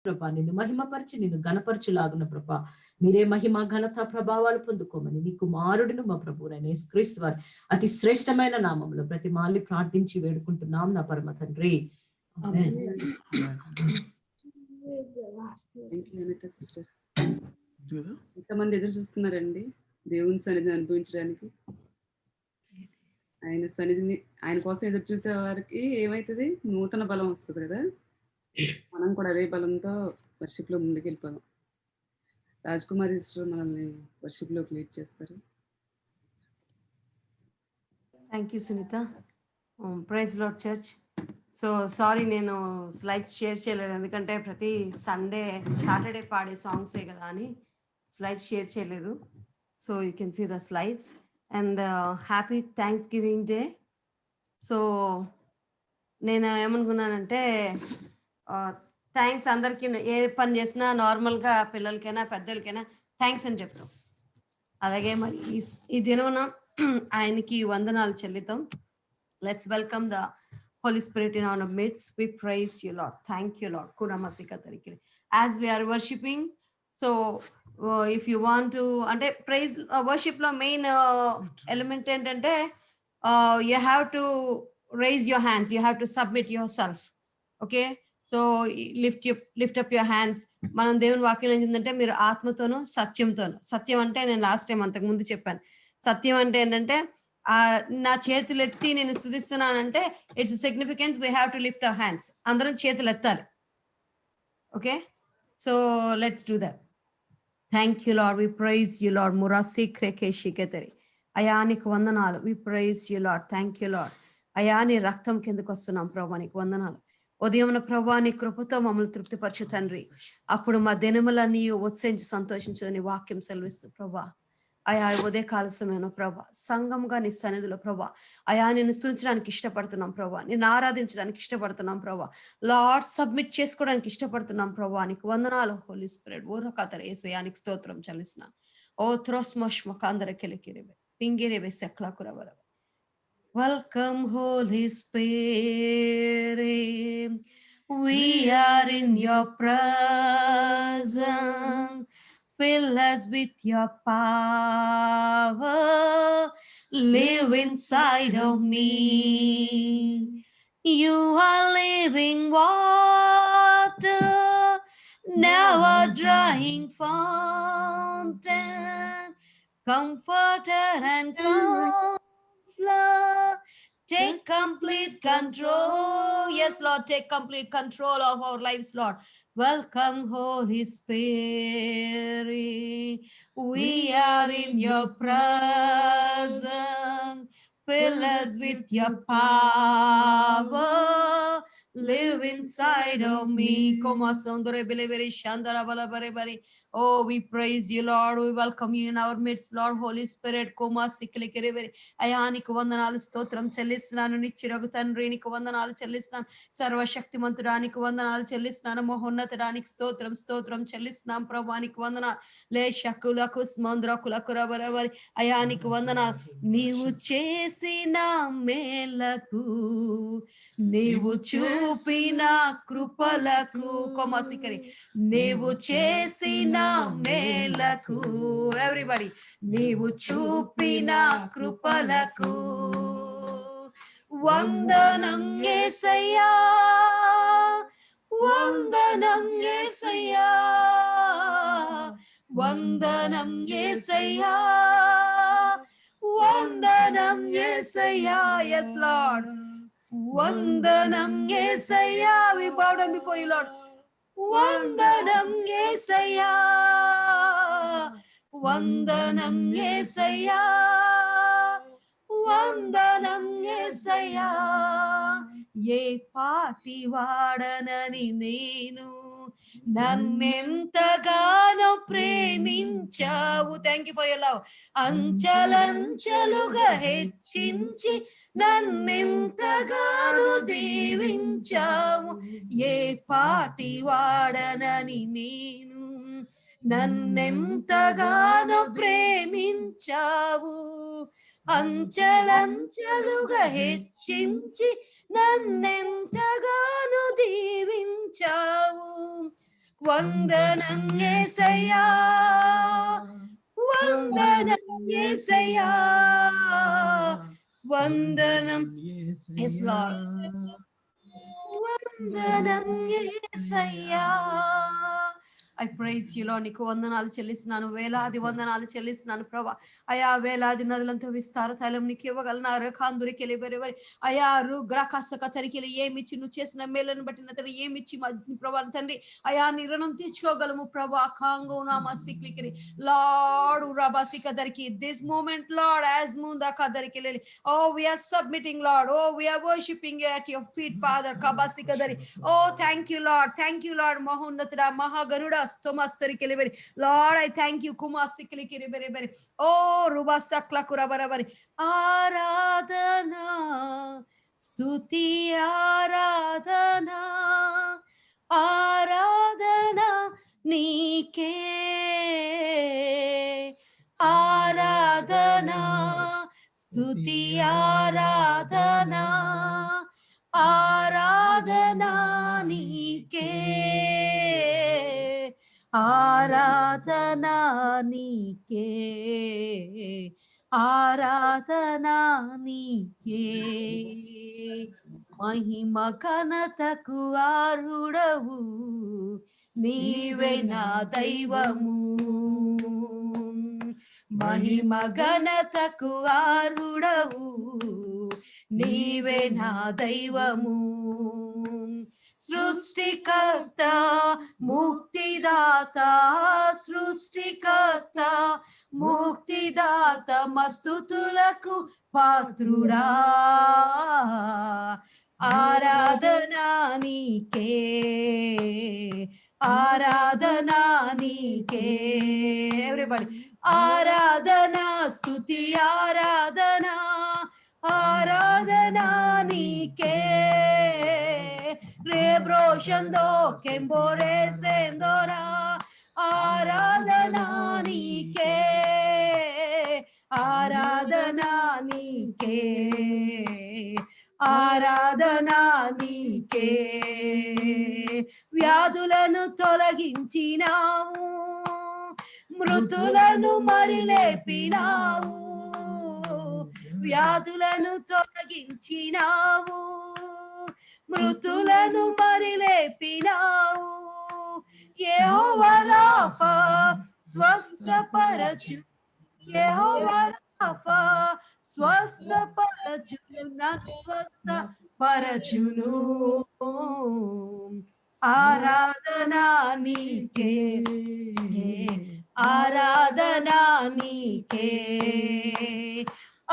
ప్రభా నిన్ను మహిమపరిచి నిన్ను ఘనపరచులాగున ప్రభా మీరే మహిమ ఘనత ప్రభావాలు పొందుకోమని నీ కుమారుడును మా ప్రభువునైన యేసుక్రీస్తు వారి అతి శ్రేష్టమైన నామంలో ప్రతి మాల్ని ప్రార్థించి వేడుకుంటున్నాం నా పరమ తండ్రి. ఎంతమంది ఎదురు చూస్తున్నారండి దేవుని సన్నిధిని అనుభవించడానికి? ఆయన సన్నిధిని, ఆయన కోసం ఎదురు చూసే వారికి ఏమైతుంది? నూతన బలం వస్తుంది కదా. మనం కూడా అదే బలంతో వర్షిప్ లో ముందుకెళ్ళిపోదాం. రాజ్ కుమార్ సిస్టర్ మనల్ని వర్షిప్ లోకి లీడ్ చేస్తారు. Thank you Sunitha. Praise Lord church. So sorry నేను స్లైడ్స్ షేర్ చేయలేదు, ఎందుకంటే ప్రతి సాటర్డే పాడే సాంగ్సే కదా అని స్లైడ్స్ షేర్ చేయలేదు. So you can see the slides and happy Thanksgiving day. So నేను ఏమనుకున్నానంటే థ్యాంక్స్ అందరికీ, ఏ పని చేసినా నార్మల్గా పిల్లలకైనా పెద్దలకైనా థ్యాంక్స్ అని చెప్తాం. అలాగే మరి ఈ దినమున ఆయనకి వందనాలు చెల్లిద్దాం. Let's welcome the Holy Spirit in our midst. We praise you, Lord. Thank you, Lord. Kunamasika tarikile. As we are worshiping, so if you want to, ante praise worship lo main element entante you have to raise your hands. You have to submit yourself. Okay. So lift up your hands. మనం దేవుని వాక్యం ఏంటంటే మీరు ఆత్మతోను సత్యంతోను. సత్యం అంటే నేను last time అంతకు ముందు చెప్పాను. సత్యం అంటే ఏంటంటే నా చేతులు ఎత్తి నేను స్తుతిస్తున్నానంటే it's significance we have to lift our hands. అందరం చేతులు ఎత్తాలి. Okay, so let's do that. Thank you Lord, we praise you Lord. మురాసి క్రేకేషి కెతరి అయా నీకు వందనాలు. We praise you Lord. Thank you Lord. అయా నీ రక్తం కిందకు వస్తున్నాం ప్రభా, నీకు వందనాలు. ఉదయం ప్రభా నీ కృపతో మమ్మల్ని తృప్తిపరచు తండ్రి. అప్పుడు మా దినములన్నీ ఉత్సహించి సంతోషించదని వాక్యం సెలవిస్తూ ప్రభా. అయా ఉదయ కాల సమయంలో ప్రభా సంఘంగా నీ సన్నిధిలో ప్రభా అయా నిన్ను స్తుతించడానికి ఇష్టపడుతున్నాం ప్రభా, నిన్ను ఆరాధించడానికి ఇష్టపడుతున్నాం ప్రభా, లార్డ్ సబ్మిట్ చేసుకోవడానికి ఇష్టపడుతున్నాం ప్రభా. నీకు వందనాలు హోలీ స్పిరిట్. ఊరకతర యేసయ్యానికి స్తోత్రం చెల్లిస్తున్నాను. ఓ త్రోస్మష్మకాందరకెలికిరిబె పింగిరిబె సెక్లాకురవర. Welcome holy spirit, we are in your presence. Fill us with your power, live inside of me. You are living water, never drying fountain, comforter and counselor. Take complete control. Yes, Lord, take complete control of our lives, Lord. Welcome, Holy Spirit. We are in your presence. Fill us with your power. Live inside of me. Koma sondore beleveri shandara balabare bari. Oh, we praise you, Lord. We welcome you in our midst, Lord. Holy Spirit, koma siklekereveri. అయా నీకు వందనాలు స్తోత్రం చెల్లిస్తున్నాను. నిత్యుడగు తండ్రి నీకు వందనాలు చెల్లిస్తున్నాను. సర్వశక్తిమంతుడానికి వందనాలు చెల్లిస్తున్నాను. మహోన్నతుడానికి స్తోత్రం స్తోత్రం చెల్లిస్తున్నాం ప్రభానికి వందనాలు. లే శకులకు స్మంద్రకులకు రబరబరి అయా నీకు వందనాలు. నీవు చేసిన మేలకు, నీవు చూపిన కృపలకు, కొమసికరి నీవు చేసిన మేలకు, ఎవ్రీబడి నీవు చూపిన కృపలకు వందనం యేసయ్యా, వందనం యేసయ్యా, వందనం యేసయ్యా, వందనం యేసయ్యా. Yes, Lord. వందనం యేసయ్యా. We bow down before you, Lord. వందనం యేసయ్యా, వందనం యేసయ్యా, వందనం యేసయ్యా. ఏ పాటి వాడనని నేను, నన్నెంతగానో ప్రేమించావు. Thank you for your love. అంచలంచలుగా హెచ్చించి నన్నెంతగానో దీవించావు. ఏ పాటి వాడనని నేను, నన్నెంతగానో ప్రేమించావు. అంచలంచలుగా హెచ్చించి నన్నెంతగానో దీవించావు. వందనం యేసయ్యా, వందనం యేసయ్యా, వందనం. Yes, Lord. వందనం యేసయ్యా. I praise you, Lord. నీకు వందనాలు చెల్లిస్తున్నాను, వేలాది వందనాలు చెల్లిస్తున్నాను ప్రభా. అయా వేలాది నదులంతో విస్తార తైలం నీకు ఇవ్వగలనా రేఖాందురికి వెళ్ళివరి అయా రుగ్రాకాసక తరికిలు ఏమిచ్చి నువ్వు చేసిన మేలను బట్టి తండ్రి ఏమిచ్చి ప్రభా తండ్రి అయా నీ రుణం తీర్చుకోగలము ప్రభా. కాంగో నామా సిక్లికి లార్డ్ రబాసిక దరికి దిస్ మూమెంట్ లార్డ్ యాజ్ ముందా కదరికి లేలి. Oh, we are submitting, Lord. Oh, we are worshiping you at your feet, Father. Kabasika dari. Oh, thank you, Lord. Thank you, Lord. Mahonnatara Mahagaruda Stomastori keleberi. Lord, I thank you. Kumasikli keleberi. Oh, Rubasakla kurabarabari. Aradhana, Stuti Aradhana, Aradhana Nike, Aradhana, Stuti Aradhana, Aradhana Nike, Aradhana Nike, Aradhana Nike. మహిమ ఘనతకు అర్హుడవు నీవే నా దైవము. మహిమ ఘనతకు అర్హుడవు నీవే నా దైవము. సృష్టికర్త ముక్తిదాత, సృష్టికర్త ముక్తిదాత మస్తుతులకు పాత్రుడా. ఆరాధనా నీకే, ఆరాధనా నీకే. ఎవ్రీబడి ఆరాధనా స్తుతి ఆరాధనా, ఆరాధనా నీకే. రేబ్రోషందో కెంబోరే సెందోరా, ఆరాధనా నీకే, ఆరాధనా నీకే, ఆరాధనా నీకే. వ్యాధులను తొలగించినావు, మృతులను మరిలేపినావు. వ్యాధులను తొలగించినావు, మృతులను మరిలేపినావు. యెహోవా రాఫా స్వస్థపరచు, యెహోవా రాఫా స్వస్థపరచును, నన్ను స్వస్థపరచును. ఆరాధనా నీకే, ఆరాధనా నీకే,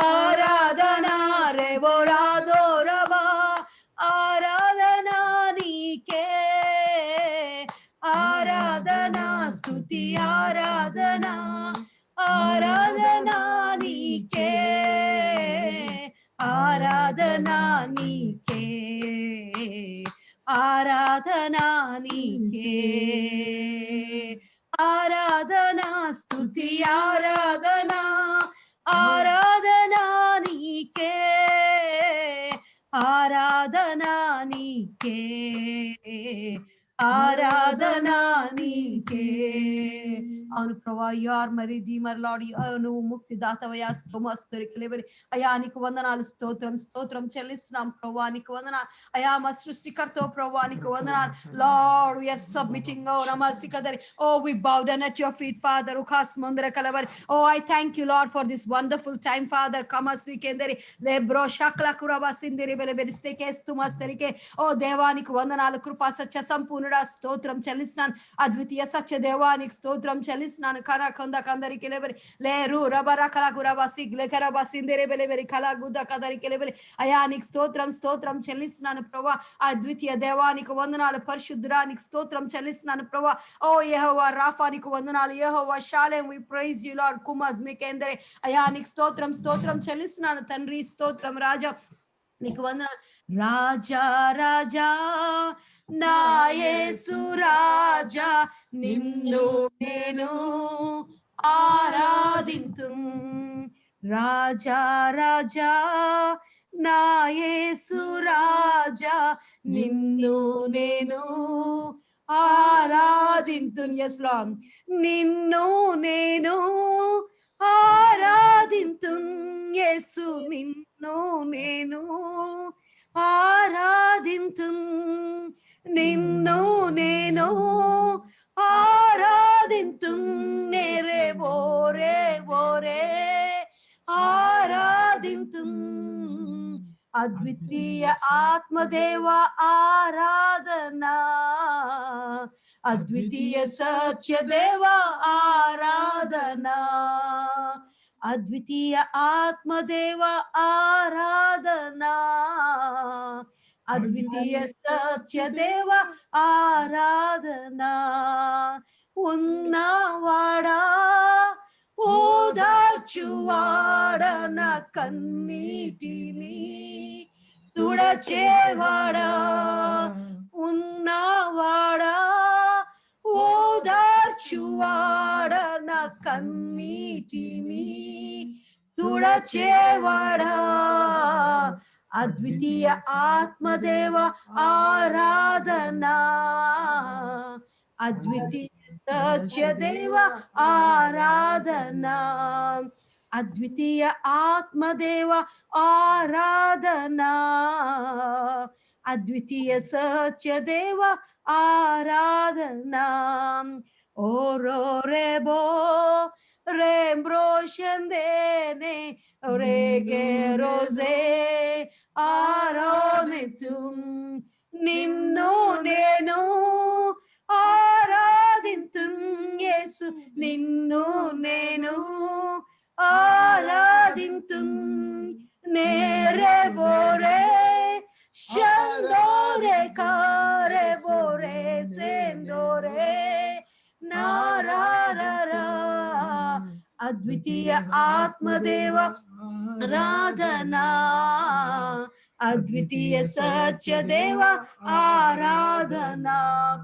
ఆరాధనా రేవోరాదో రవా, ఆరాధనా నీకే, ఆరాధనా స్తుతి ఆరాధనా, ఆరాధనా నీకే, ఆరాధనా నీకే, ఆరాధనా నీకే, ఆరాధనా స్తుతి ఆరాధనా, ఆరాధనా నీకే, ఆరాధనా నీకే, ఆరాధనా నీకే. అవును ప్రభా, you are my redeemer Lord. నువ్వు ముక్తిదాతవయ్యా, స్తోమస్తురికి లేవని అయా నీకు వందనాలు, స్తోత్రం స్తోత్రం చెల్లిస్తున్నాం ప్రభా. నీకు వందనాలు అయా, మా సృష్టికర్త ప్రభా, నీకు వందనాలు. లార్డ్, వి ఆర్ సబ్మిటింగ్ ఓ నమస్కారం. ఓ వి bow down at your feet, Father. ఉఖాస్ ముందర Calvary. Oh, I thank you, Lord, for this wonderful time, Father. Kamas weekenderi lebro shakla kuraba sinderi bele beriste kestumasterike. Oh, దేవానికి వందనాలు, కృపా సత్య సంపూర్ణుడా స్తోత్రం చెల్లిస్తున్నాను. అద్వితీయ సత్య దేవానికి స్తోత్రం చెల్లిస్తున్నాను. కన కొంద కందరికి లేవరి లేరు రబర కలకు రబసి గ్లెకరబ సిందెరే బెలెవరి కలగుద కదరికి లేవరి. అయానికి స్తోత్రం స్తోత్రం చెల్లిస్తున్నాను ప్రభా. అద్వితీయ దేవానికి వందనాలు, పరిశుద్ధురానికి స్తోత్రం చెల్లిస్తున్నాను ప్రభా. ఓ యెహోవా రాఫానికి వందనాలు, యెహోవా షాలేం, వి ప్రైజ్ యు లార్డ్. కుమజ్ మీకేందరే అయానికి స్తోత్రం స్తోత్రం చెల్లిస్తున్నాను తండ్రి. స్తోత్రం రాజా, నీకు వందనాలు. రాజా రాజా నా యేసు రాజా, నిన్ను నేను ఆరాధింతు. రాజా రాజా నా యేసు రాజా, నిన్ను నేను ఆరాధింతున్. ఎస్ లార్డ్, నిన్ను నేను ఆరాధింతున్. యేసు నిన్ను నేను ఆరాధింతున్. నిన్ను నేను ఆరాధింతున్. నేరే బోరే బోరే ఆరాధింతున్. అద్వితీయ ఆత్మదేవ ఆరాధనా, అద్వితీయ సత్యదేవ ఆరాధనా, అద్వితీయ ఆత్మదేవ ఆరాధనా, అద్వితీయ సత్యదేవ ఆరాధనా. ఉన్నవాడా ఓదార్చువాడా, నా కన్నీటిని తుడచేవాడా, ఉన్నవాడా ఓదార్చువాడా, నా కన్నీటిని తుడచేవాడా. అద్వితీయ ఆత్మదేవ ఆరాధనా, అద్వితీయ సత్యదేవ ఆరాధనా, అద్వితీయ ఆత్మదేవ ఆరాధనా, అద్వితీయ సత్యదేవ ఆరాధనా. ఓరో రేబో రేంబ్రోషందేనే రేగే రోజే ఆరాధింతుం. నిన్ను నేను ఆరాధింతున్. యేసు నిన్ను నేను ఆరాధింతున్. నేరే బోరే షందోరే కారే బోరే సెందోరే నారారా. అద్వితీయ ఆత్మదేవ ఆరాధనా, అద్వితీయ సత్యదేవ ఆరాధనా.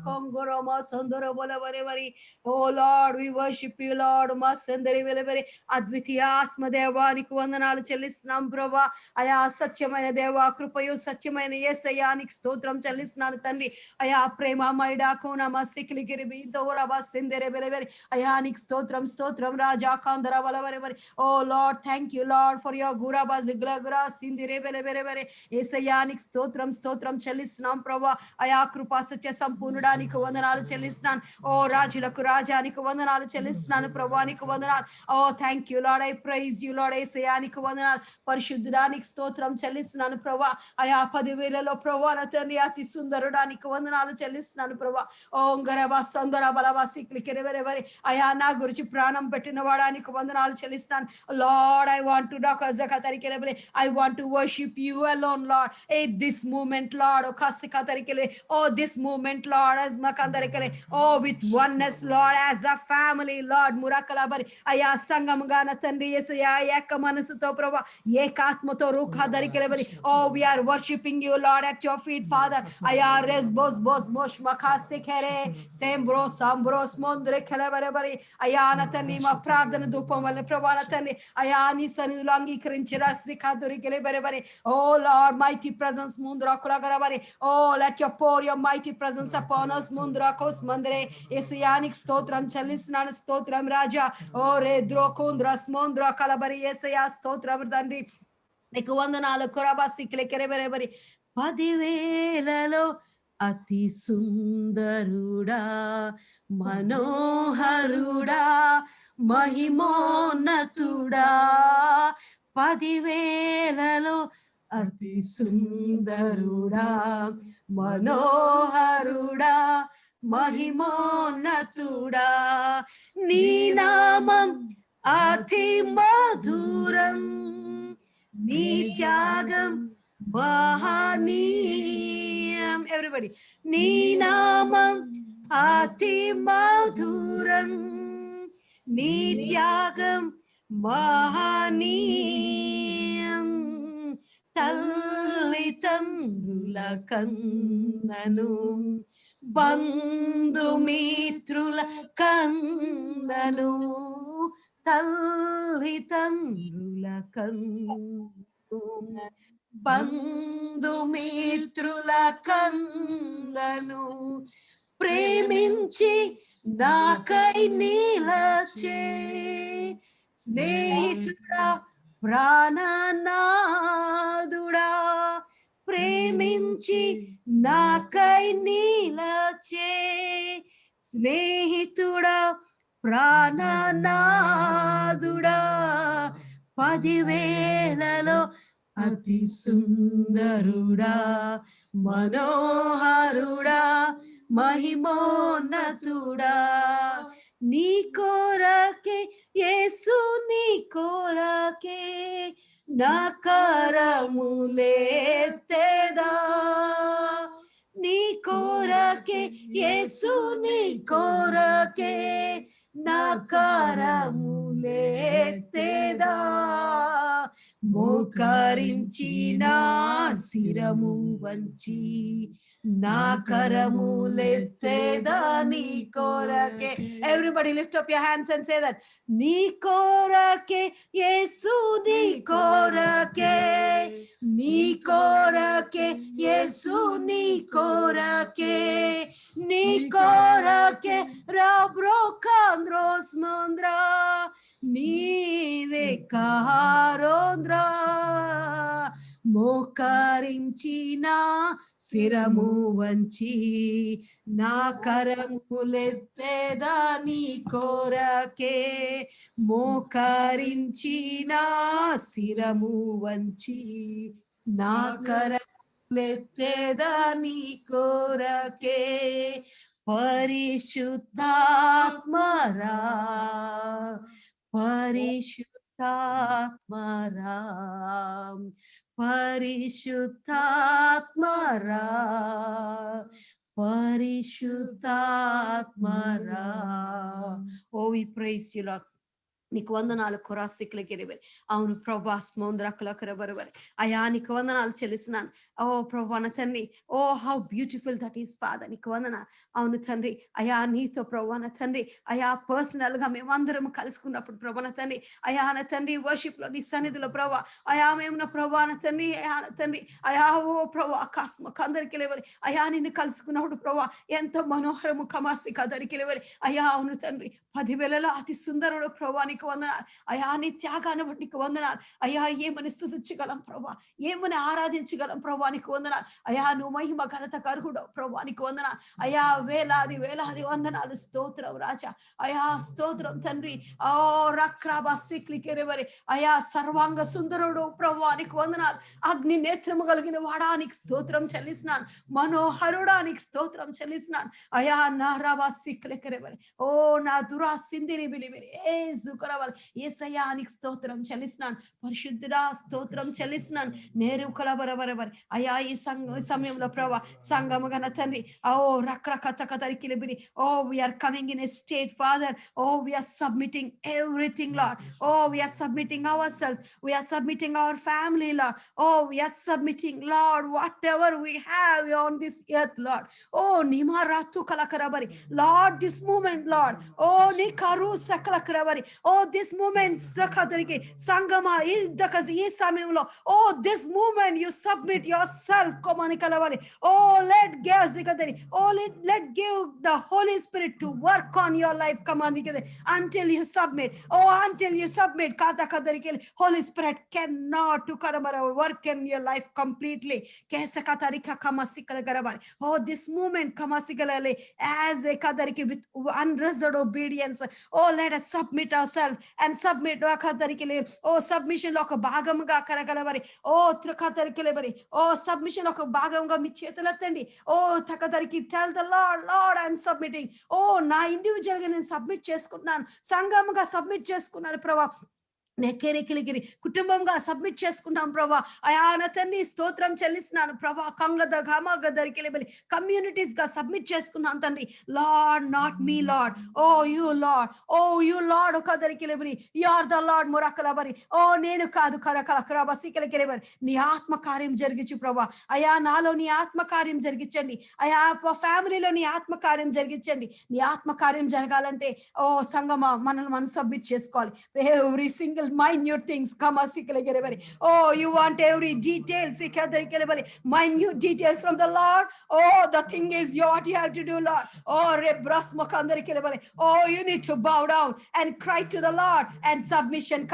కొంగరమ సుందర బలవరి. Oh Lord, we worship you Lord. మా సందరి వెలవరి అద్వితీయ ఆత్మదేవానికి వందనాలు చెల్లిస్తున్నాం ప్రభా. అయా సత్యమైన దేవ, కృపయు సత్యమైన యేసయ్యానికి స్తోత్రం చెల్లిస్తున్నాను తండ్రి. అయా ప్రేమమయుడా కోనమ సికిలిగిరి బిదోరబా సందరి వెలవరి. అయానికి స్తోత్రం స్తోత్రం రాజా కాందర వలవరి. Oh Lord, thank you Lord for your గురాబా జిగ్లగురా సిందిరే వెలవరి. యేసయ్యానికి స్తోత్రం స్తోత్రం చెల్లిస్తున్నాం ప్రభా. అయా కృపా సత్య సంపూర్ణుడానికి వందనాలు చెల్లిస్తున్నాను. ఓ రాజులకు రాజానికి వందనాలు చెల్లిస్తున్నాను ప్రభానికి వందనాలు. Oh thank you Lord, I praise you Lord. యేసయ్యానికి వందనాలు. పరిశుద్ధుడానికి స్తోత్రం చెల్లిస్తున్నాను ప్రభా. అయా 10,000లో ప్రభా నా తండ్రి అతి సుందరుడానికి వందనాలు చెల్లిస్తున్నాను ప్రభా. ఓ గరబా సందర బలబా సిక్లికెరెవరెవరి. అయా నా గురించి ప్రాణం పెట్టిన వాడానికి వందనాలు చెల్లిస్తాను lord. I want to I want to worship you alone, Lord. Hey, this moment, Lord. Oh, this moment, Lord, as makandarekele. Oh, with oneness, Lord, as a family, Lord. Murakalabari. Aya sangamgana tandri yesaya eka manasuto prabha ekatmato rukhadarekelebari. Oh, we are worshiping you, Lord, at your feet, Father. Aya resbos bos mosh makasekere sembro sambros mondre kelebari. Aya natani ma ప్రార్థన ధూపం వల్ల ప్రభా తండ్రి అయా నీ సన్నిధిలో అంగీకరించిన సికాదురికెలబరి. Oh Lord, mighty presence mundra kulagaravari. Oh, let your pour your mighty presence upon us mundra kos mandre. యేసయానికి స్తోత్రం చెల్లిస్తున్నాను స్తోత్రం రాజా. ఓ రేద్రో కుంద్ర స్మోంద్ర కలబరి. యేసయా స్తోత్రం తండ్రి, నీకు వందనాలు కొరబా సిక్లెకెరెబరి. 10,000లో అతి సుందరుడా మనోహరుడా మహిమోన్నతుడా. 10,000లో అతి సుందరుడా మనోహరుడా మహిమోన్నతుడా. నీ నామం అతి మధురం, నీ త్యాగం మహనీయం. ఎవ్రీబడి, నీ నామం అతి మధురం, నీ త్యాగం మహనీయం. తల్లిదండ్రుల కన్నను బంధుమిత్రుల కన్నను, తల్లిదండ్రుల కన్నను బంధుమిత్రుల కన్నను, ప్రేమించి నాకై నిలచే స్నేహితుడా ప్రాణనాథుడా ప్రేమించి నాకై నిలచే స్నేహితుడా ప్రాణనాథుడా 10,000లో అతి సుందరుడా మనోహరుడా మహిమోన్నతుడా నీ కొరకే యేసు నీ కొరకే నా కరములెత్తెదా నీ కొరకే యేసు నీ కొరకే నా కరములెత్తెదా మోకరించి నా శిరము వంచి నా కరములెత్తెదా నీ కొరకే. Everybody lift up your hands and say that. నీ కొరకే యేసు నీ కొరకే నీ కొరకే యేసు నీ కొరకే నీ కొరకే రాబ్రోకాంద్రోస్ మంద్రా నీవే కారోంద్రా మోకరించిన శిరము వంచి నా కరములెత్తెదా నీ కొరకే మోకరించిన శిరము వంచి నా కరములెత్తెదా నీ కొరకే పరిశుద్ధాత్మరా పరిశుద్ధాత్మరా పరిశుద్ధాత్మరా పరిశుద్ధాత్మరా. Oh, we praise you, Lord. నీకు వందనాలు కొరాసిక్లకెరివరి. అవును ప్రభా స్మోంద్రకులకరబరబరి. అయా నీకు వందనాలు చెల్లిస్తున్నాను. ఓ ప్రభా నా తండ్రి, ఓ how beautiful that is Father. నీకు వందనాలు. అవును తండ్రి, అయా నీతో ప్రభా నా తండ్రి, అయా పర్సనల్ గా మేమందరం కలుసుకున్నప్పుడు ప్రభా నా తండ్రి, అయా నా తండ్రి వర్షిప్ లో నీ సన్నిధిలో ప్రభా, అయా మేము నా ప్రభా నా తండ్రి, అయా నా తండ్రి, అయా ఓ ప్రభా ఆకాశము కందరికి లేవరి, అయా నిన్ను కలుసుకున్నప్పుడు ప్రభా ఎంత మనోహరము కమాసి కదరికి లేవరి. అయా అవును తండ్రి, 10,000లో అతి సుందరుడు ప్రభా నీకు వందనాలు. అయా నీ త్యాగాన్ని బట్టి నీకు వందనాలు. అయా ఏమని స్తుతించగలం ప్రభా, ఏమని ఆరాధించగలం ప్రభా నీకు వందనాలు. అయా నువ్వు మహిమ ఘనత కరుగుడు ప్రభా నీకు వందనాలు. అయా వేలాది వేలాది వందనాలు. స్తోత్రం రాజా, అయా స్తోత్రం తండ్రి. ఓ రక్రాబా సిక్లికెరెవరి, అయా సర్వాంగ సుందరుడు ప్రభా నీకు వందనాలు. అగ్ని నేత్రము కలిగిన వాడానికి స్తోత్రం చెల్లిస్తున్నాను. మనోహరుడానికి స్తోత్రం చెల్లిస్తున్నాను. అయా నారాబా సిక్లికెరెవరి, ఓ నా దురా సిందిని బిలివరి ఏ జుకరవల్ యేసయ్యానికి స్తోత్రం చెల్లిస్తున్నాను. పరిశుద్ధుడా స్తోత్రం చెల్లిస్తున్నాను. నేరు కలబరబరబరి. అయా ఈ సమయంలో ప్రభా సంగమగన తండ్రి, ఓ రక్రకతకతరికిలిబిరి, ఓ we are coming in a state Father, oh we are submitting everything Lord, oh we are submitting ourselves, we are submitting our family Lord, oh we are submitting Lord whatever we have on this earth Lord, oh nimaratu kalakarabari Lord this moment Lord, oh nikaru sakalakarabari, oh this moment sakhadariki sangama ee samyamlo, oh this moment you submit yourself komani kalabari, oh let give the Holy Spirit to work on your life komani until you submit, oh until you submit kata kadariki Holy Spirit cannot to karabara work in your life completely kesa katarika kamasikala karabari, oh this moment kamasikala as a kadariki with unreserved obedience, oh let us submit ourselves and submit kadariki, oh submission lo oka bhagamuga karagalabari, oh trakadariki lebari, oh submission lo oka bhagamuga మీ చేతులెత్తండి. ఓ తకదరికి tell the Lord, Lord I am submitting, oh నా individual గా నేను submit చేసుకుంటున్నాను, సంఘముగా submit చేసుకున్నాను ప్రభా, నెక్కిరికిలిగిరి కుటుంబంగా సబ్మిట్ చేసుకుంటాం ప్రభా. అయా నా తండ్రి స్తోత్రం చెల్లిస్తున్నాను ప్రభా. కంగద ఘమగ దరికిలిబలి కమ్యూనిటీస్ గా సబ్మిట్ చేసుకున్నాం తండ్రి. లార్డ్ నాట్ మీ లార్డ్, ఓ యు లార్డ్, ఓ యు లార్డ్ ఒక దరికిలిబలి, యు ఆర్ ద లార్డ్ మొరకలబరి, ఓ నేను కాదు కరకల బసికలకిలిబరి. నీ ఆత్మ కార్యం జరిగించు ప్రభా. అయా నాలో నీ ఆత్మ కార్యం జరిగించండి. అయా ఫ్యామిలీలో నీ ఆత్మ కార్యం జరిగించండి. నీ ఆత్మ కార్యం జరగాలంటే ఓ సంగమా మనం సబ్మిట్ చేసుకోవాలి. Every single details, minute things. Oh, you want every detail, minute details from the Lord. Oh, the thing is, what you have to do, Lord. Oh, oh, you need to bow down and cry to the Lord and submission.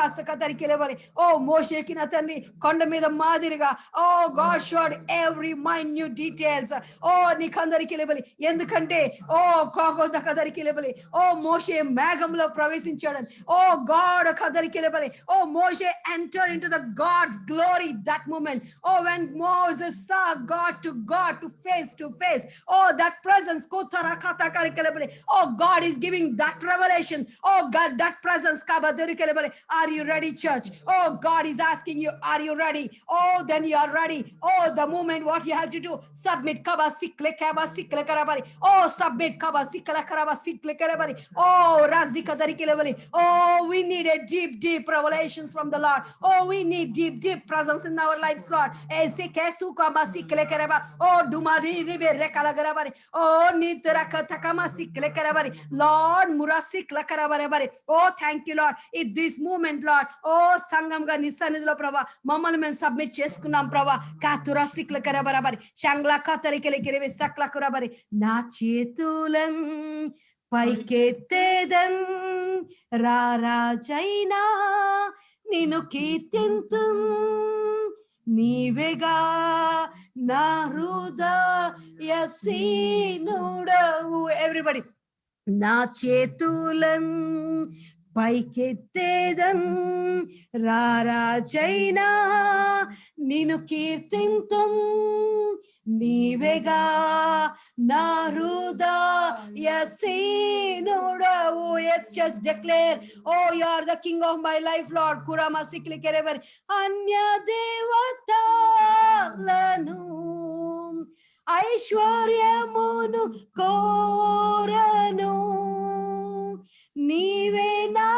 Oh, Moshe kinatani konda mida madiriga. Oh, God showed every minute details. Oh, nikandari kelebali endukante. Oh, kogo dakadari kelebali. Oh, Moshe magamlo pravesinchadan. Oh, God akadari kelebali. Oh, Moshe entered into the God's glory that moment. Oh, when Moses saw God to face to face. Oh, that presence. Oh, God is giving that revelation. Oh, God, that presence. Are you ready, church? Oh, God is asking you, are you ready? Oh, then you are ready. Oh, the moment what you have to do, submit. Oh, submit. Oh, we need a deep revelations from the Lord. Oh, we need deep presence in our lives, Lord. Oh, dumari ribe rekalagarabari. Oh, Lord, murasik lakarabari. Oh, thank you, Lord. In this moment, Lord. Oh, సంఘంగా నీ సన్నిధిలో ప్రభా మమ్మల్ని మేము submit చేసుకున్నాం ప్రభా కాతురసిక్ లకరబరబరి షంగ్లా కతరికెలికెరివి సక్లకురబరి నా చేతులం పైకెత్తేదన్ రారాజైనా నిన్ను కీర్తింతుం నీవేగా నా హృదయసీనుడవు. ఎవ్రీబడి నా చేతులం పైకెత్తేదన్ రారాజైనా నిన్ను కీర్తింతుం నీవేగా నా హృదయసీనుడవు. Let's just declare, oh, you are the king of my life, Lord. Kurama sikli kerevari అన్య దేవతలను ఐశ్వర్యమును కోరను నీవే నా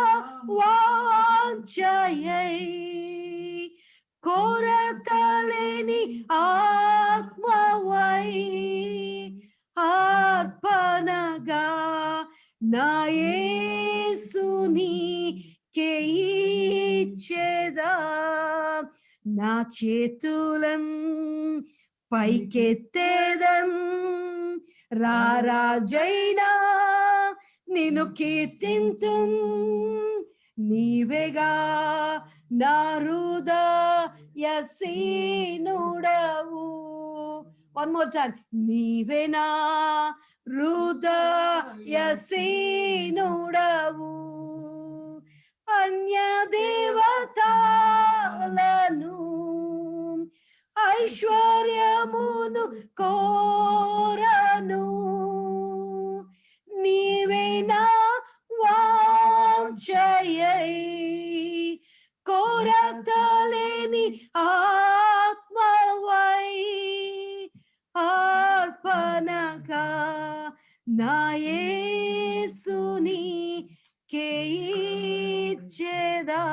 వాంఛయై కోరతలేని ఆత్మవై అర్పణగా నా యేసునికే ఇచ్చేదా. నా చేతులం పైకెత్తేదన్ రారాజైనా నిన్ను కీర్తింతుం నీవేగా నా హృదయసీనుడవు. One more time. నీవే నా హృదయసీనుడవు అన్య దేవతలను ఐశ్వర్యమును కోరను నీవే నా వాంఛయై కోరతలేని ఆత్మవై అర్పణగా నా యేసునికే ఇచ్చేదా.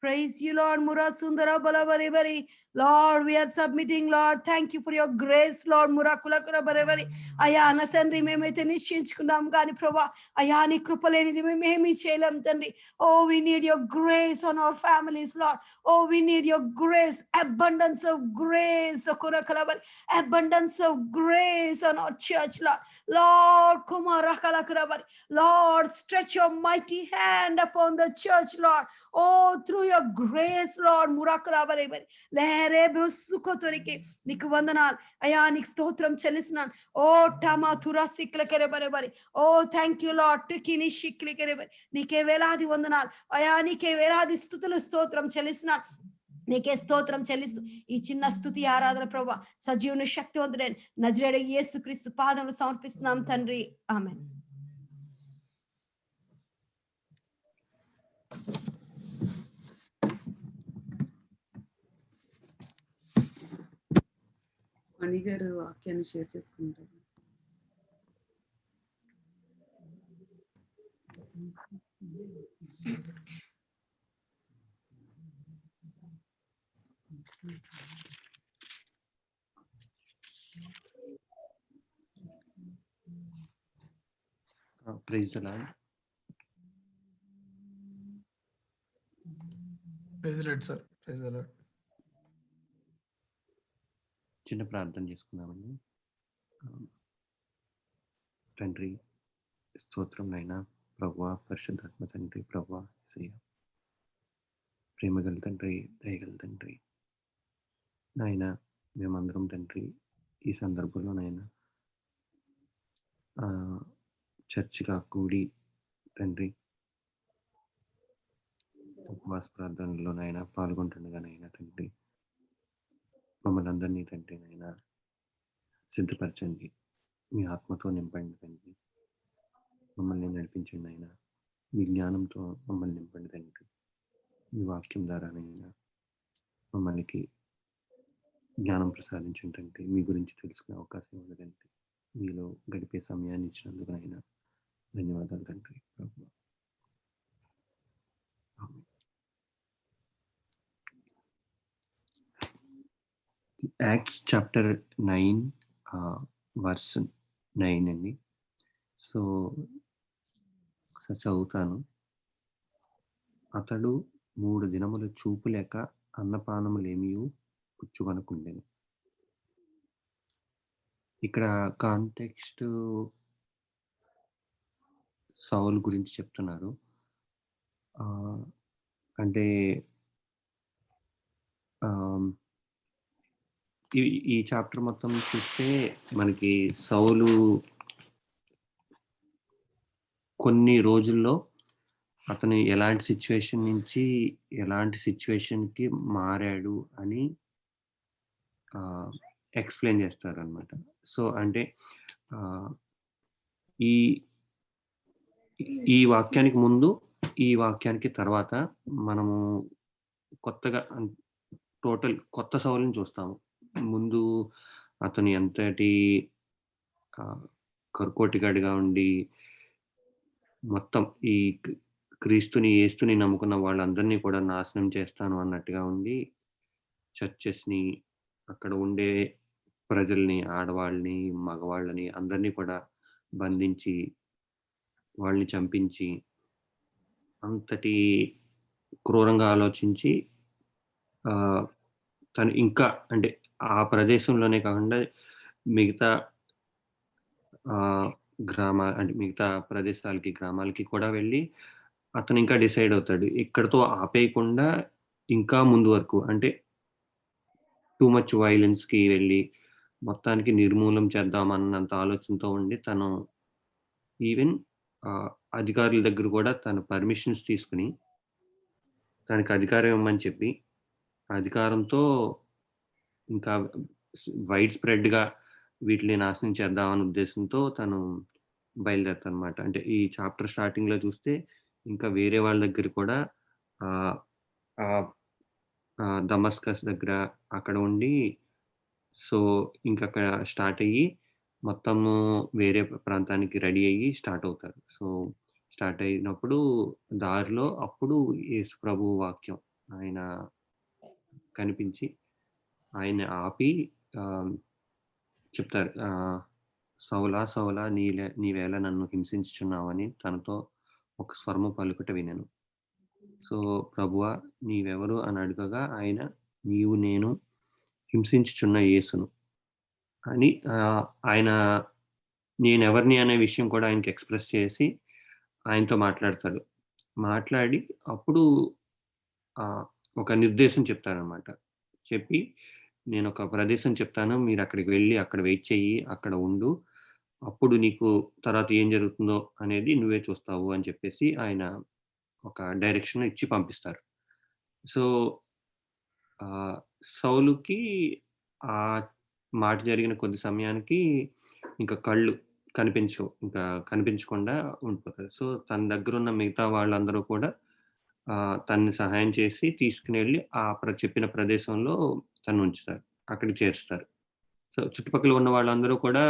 Praise you, Lord. Mura sundara bala bari bari. Lord, we are submitting, Lord. Thank you for your grace, Lord. Mura kula kura bari bari. Aya na tanri memaithe nishinchukunnam gaani prabha aya ni krupa lenidi memi cheyalam tanri. Oh, we need your grace on our families, Lord. Oh, we need your grace, abundance of grace, kura kala bari, abundance of grace on our church, Lord. Lord, kumara kala kura bari. Lord, stretch your mighty hand upon the church, Lord. Oh, through your grace, Lord. Murakala bari bari lehre busukotorike నీకు వందనాలు అయ్యా, నీకు స్తోత్రం చెల్లిస్తున్నాను. ఓ టమా తురా సిక్ల కెరే బరే బరి. ఓ thank you lord. టికిని షిక్లి కెరే బరి. నీకే వేలాది వందనాలు అయ్యా, నీకే వేలాది స్తుతులు స్తోత్రం చెల్లిస్తున్నాను. నీకే స్తోత్రం చెల్లిస్తూ ఈ చిన్న స్తుతి ఆరాధన ప్రభువా సజీవుని శక్తివంతుడైన నజరేయుడైన యేసుక్రీస్తు పాదములు సమర్పిస్తున్నాం తండ్రి. ఆమేన్. మణి గారు వాక్యాన్ని షేర్ చేసుకుంటారు. Praise the Lord. Praise Lord sir. Praise Lord. చిన్న ప్రార్థన చేసుకుందామండి. తండ్రి స్తోత్రం నాయనా, ప్రభువా, పరిశుద్ధాత్మ తండ్రి, ప్రభువా, యేసయ్య, ప్రేమగల తండ్రి, దయగల తండ్రి నాయన, మేమందరం తండ్రి ఈ సందర్భంలో నాయన చర్చిగా కూడి తండ్రి ఉపవాస ప్రార్థనలో నాయన పాల్గొంటుండగా నాయన తండ్రి మమ్మల్ని అందరినీ తండ్రి నాయన సిద్ధపరచండి, మీ ఆత్మతో నింపండి తండ్రి, మమ్మల్ని నడిపించండి ఆయన, మీ జ్ఞానంతో మమ్మల్ని నింపండి తండ్రి, మీ వాక్యం ద్వారానైనా మమ్మల్ని జ్ఞానం ప్రసాదించండి తండ్రి, మీ గురించి తెలుసుకునే అవకాశం ఇవ్వదండి, మీలో గడిపే సమయాన్ని ఇచ్చినందుకైనా ధన్యవాదాలు తండ్రి. యాక్ట్స్ చాప్టర్ 9 వర్స్ 9 అండి. సో చదువుతాను. అతడు 3 దినములు చూపు లేక అన్నపానములేమీ పుచ్చుకొనకుండెను. ఇక్కడ కాంటెక్స్ట్ సౌలు గురించి చెప్తున్నారు. అంటే ఈ చాప్టర్ మొత్తం చూస్తే మనకి సౌలు కొన్ని రోజుల్లో అతను ఎలాంటి సిచ్యువేషన్ నుంచి ఎలాంటి సిచ్యువేషన్కి మారాడు అని ఎక్స్ప్లెయిన్ చేస్తారు అనమాట. సో అంటే ఈ వాక్యానికి ముందు, ఈ వాక్యానికి తర్వాత మనము కొత్తగా టోటల్ కొత్త సౌలుని చూస్తాము. ముందు అతను ఎంతటి కర్కోటిగాడిగా ఉండి మొత్తం ఈ యేసుని నమ్ముకున్న వాళ్ళందరినీ కూడా నాశనం చేస్తాను అన్నట్టుగా ఉండి చర్చెస్ని, అక్కడ ఉండే ప్రజల్ని, ఆడవాళ్ళని, మగవాళ్ళని అందరినీ కూడా బంధించి వాళ్ళని చంపించి అంతటి క్రూరంగా ఆలోచించి తను ఇంకా అంటే ఆ ప్రదేశంలోనే కాకుండా మిగతా మిగతా ప్రదేశాలకి, గ్రామాలకి కూడా వెళ్ళి అతను ఇంకా డిసైడ్ అవుతాడు, ఇక్కడతో ఆపేయకుండా ఇంకా ముందు వరకు అంటే టూ మచ్ వైలెన్స్కి వెళ్ళి మొత్తానికి నిర్మూలం చేద్దామన్నంత ఆలోచనతో ఉండి తను ఈవెన్ అధికారుల దగ్గర కూడా తను పర్మిషన్స్ తీసుకుని తనకి అధికారం ఇవ్వమని చెప్పి అధికారంతో ఇంకా వైడ్ స్ప్రెడ్గా వీటిని నాశనం చేద్దామనే ఉద్దేశంతో తను బయలుదేరుతాడు అనమాట. అంటే ఈ చాప్టర్ స్టార్టింగ్లో చూస్తే ఇంకా వేరే వాళ్ళ దగ్గర కూడా దమస్కస్ దగ్గర అక్కడ ఉండి, సో ఇంకా అక్కడ స్టార్ట్ అయ్యి మొత్తము వేరే ప్రాంతానికి రెడీ అయ్యి స్టార్ట్ అవుతారు. సో స్టార్ట్ అయినప్పుడు దారిలో అప్పుడు యేసు ప్రభు వాక్యం ఆయన కనిపించి ఆయన ఆపి చెప్తారు, సౌలా సౌలా నీవేళ నన్ను హింసించుచున్నావని తనతో ఒక స్వరము పలుకుట వినెను. సో ప్రభువా నీవెవరు అని అడగగా ఆయన, నీవు నేను హింసించుచున్న యేసును అని ఆయన నేనెవరిని అనే విషయం కూడా ఆయనకి ఎక్స్ప్రెస్ చేసి ఆయనతో మాట్లాడతాడు. మాట్లాడి అప్పుడు ఒక నిర్దేశం చెప్తారనమాట. చెప్పి నేను ఒక ప్రదేశం చెప్తాను, మీరు అక్కడికి వెళ్ళి అక్కడ వెయిట్ చెయ్యి, అక్కడ ఉండు, అప్పుడు నీకు తర్వాత ఏం జరుగుతుందో అనేది నువ్వే చూస్తావు అని చెప్పేసి ఆయన ఒక డైరెక్షన్ ఇచ్చి పంపిస్తారు. సో సౌలుకి ఆ మాట జరిగిన కొద్ది సమయానికి ఇంకా కళ్ళు ఇంకా కనిపించకుండా ఉండిపోతారు. సో తన దగ్గర ఉన్న మిగతా వాళ్ళందరూ కూడా తనని సహాయం చేసి తీసుకుని వెళ్ళి చెప్పిన ప్రదేశంలో తను ఉంచుతారు, అక్కడికి చేరుస్తారు. సో చుట్టుపక్కల ఉన్న వాళ్ళందరూ కూడా